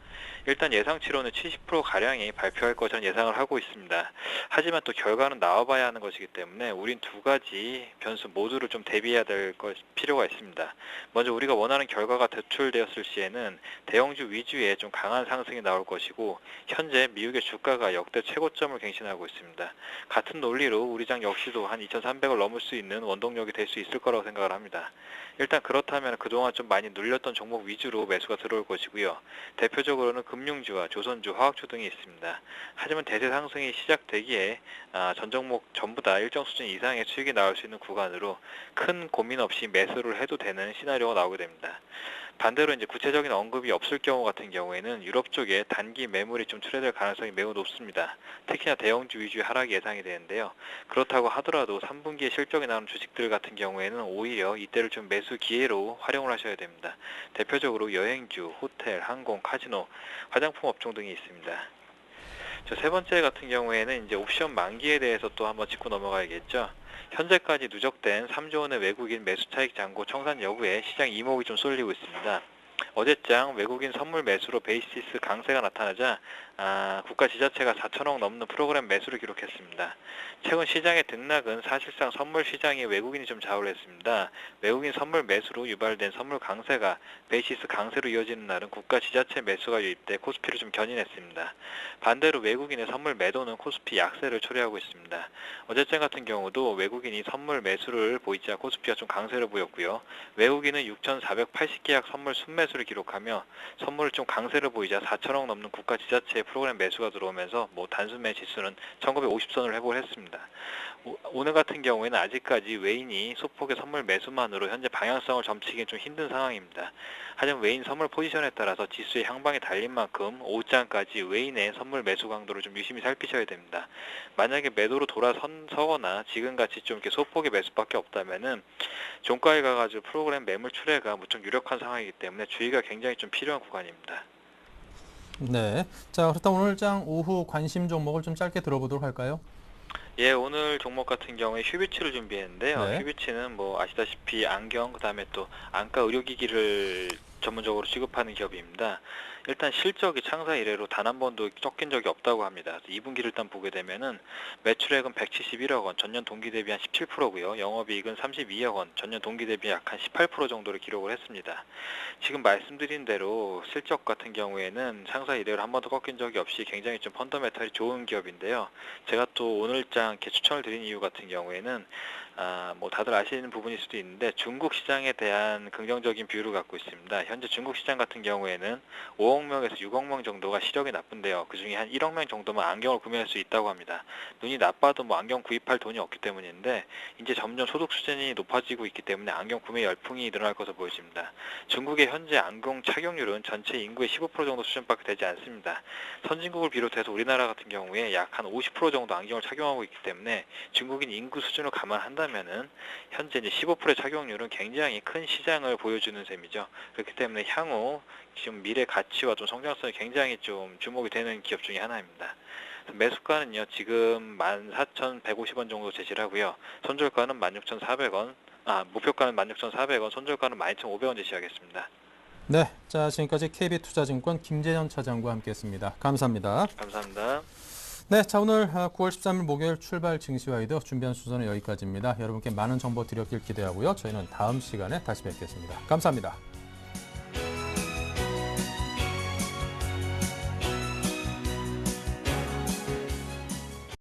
일단 예상치로는 70%가량이 발표할 것이라는 예상을 하고 있습니다. 하지만 또 결과는 나와봐야 하는 것이기 때문에 우린 두 가지 변수 모두를 좀 대비해야 될 필요가 있습니다. 먼저 우리가 원하는 결과가 도출되었을 시에는 대형주 위주의 좀 강한 상승이 나올 것이고 현재 미국의 주가가 역대 최고점을 갱신하고 있습니다. 같은 논리로 우리장 역시도 한 2,300을 넘을 수 있는 원동력이 될 수 있을 거라고 생각을 합니다. 일단 그렇다면 그동안 좀 많이 눌렸던 종목 위주로 매수가 들어올 것이고요. 대표적으로는 금융주와 조선주, 화학주 등이 있습니다. 하지만 대세 상승이 시작되기에 전 종목 전부 다 일정 수준 이상의 수익이 나올 수 있는 구간으로 큰 고민 없이 매수를 해도 되는 시나리오가 나오게 됩니다. 반대로 이제 구체적인 언급이 없을 경우 같은 경우에는 유럽 쪽에 단기 매물이 좀 출회될 가능성이 매우 높습니다. 특히나 대형주 위주의 하락이 예상이 되는데요. 그렇다고 하더라도 3분기에 실적이 나오는 주식들 같은 경우에는 오히려 이때를 좀 매수 기회로 활용을 하셔야 됩니다. 대표적으로 여행주, 호텔, 항공, 카지노, 화장품 업종 등이 있습니다. 세 번째 같은 경우에는 이제 옵션 만기에 대해서 또 한번 짚고 넘어가야겠죠. 현재까지 누적된 3조 원의 외국인 매수 차익 잔고 청산 여부에 시장 이목이 좀 쏠리고 있습니다. 어제장 외국인 선물 매수로 베이시스 강세가 나타나자 국가 지자체가 4천억 넘는 프로그램 매수를 기록했습니다. 최근 시장의 등락은 사실상 선물 시장이 외국인이 좀 좌우했습니다. 외국인 선물 매수로 유발된 선물 강세가 베이시스 강세로 이어지는 날은 국가 지자체 매수가 유입돼 코스피를 좀 견인했습니다. 반대로 외국인의 선물 매도는 코스피 약세를 초래하고 있습니다. 어제장 같은 경우도 외국인이 선물 매수를 보이자 코스피가 좀 강세를 보였고요. 외국인은 6,480계약 선물 순매수를 기록하며 선물을 좀 강세를 보이자 4천억 넘는 국가 지자체의 프로그램 매수가 들어오면서 단순매 지수는 1950선을 회복을 했습니다. 오늘 같은 경우에는 아직까지 외인이 소폭의 선물 매수만으로 현재 방향성을 점치기는 좀 힘든 상황입니다. 하지만 외인 선물 포지션에 따라서 지수의 향방이 달린 만큼 오후장까지 외인의 선물 매수 강도를 좀 유심히 살피셔야 됩니다. 만약에 매도로 돌아서거나 지금같이 좀 이렇게 소폭의 매수밖에 없다면은 종가에 가가지고 프로그램 매물 출회가 무척 유력한 상황이기 때문에 주의가 굉장히 좀 필요한 구간입니다. 네. 자, 그렇다면 오늘 장 오후 관심 종목을 좀 짧게 들어보도록 할까요? 예, 오늘 종목 같은 경우에 휴비치를 준비했는데요. 네. 휴비치는 아시다시피 안경, 그다음에 또 안과 의료기기를 전문적으로 취급하는 기업입니다. 일단 실적이 창사 이래로 단 한 번도 꺾인 적이 없다고 합니다. 2분기를 일단 보게 되면은 매출액은 171억 원, 전년 동기 대비 한 17%고요. 영업이익은 32억 원, 전년 동기 대비 약 한 18% 정도를 기록을 했습니다. 지금 말씀드린 대로 실적 같은 경우에는 창사 이래로 한 번도 꺾인 적이 없이 굉장히 좀 펀더메탈이 좋은 기업인데요. 제가 또 오늘장 이렇게 추천을 드린 이유 같은 경우에는 다들 아시는 부분일 수도 있는데 중국 시장에 대한 긍정적인 뷰를 갖고 있습니다. 현재 중국 시장 같은 경우에는 5억 명에서 6억 명 정도가 시력이 나쁜데요. 그중에 한 1억 명 정도만 안경을 구매할 수 있다고 합니다. 눈이 나빠도 안경 구입할 돈이 없기 때문인데 이제 점점 소득 수준이 높아지고 있기 때문에 안경 구매 열풍이 늘어날 것으로 보여집니다. 중국의 현재 안경 착용률은 전체 인구의 15% 정도 수준밖에 되지 않습니다. 선진국을 비롯해서 우리나라 같은 경우에 약 한 50% 정도 안경을 착용하고 있기 때문에 중국인 인구 수준을 감안한다면은 현재 이제 15%의 착용률은 굉장히 큰 시장을 보여주는 셈이죠. 그렇기 때문에 향후 지금 미래 가치와 좀 성장성이 굉장히 좀 주목이 되는 기업 중에 하나입니다. 매수가는요, 지금 14,150원 정도 제시를 하고요. 손절가는 16,400원, 목표가는 16,400원, 손절가는 12,500원 제시하겠습니다. 네. 자, 지금까지 KB투자증권 김재현 차장과 함께했습니다. 감사합니다. 감사합니다. 네, 자, 오늘 9월 13일 목요일 출발 증시와이드 준비한 순서는 여기까지입니다. 여러분께 많은 정보 드렸길 기대하고요. 저희는 다음 시간에 다시 뵙겠습니다. 감사합니다.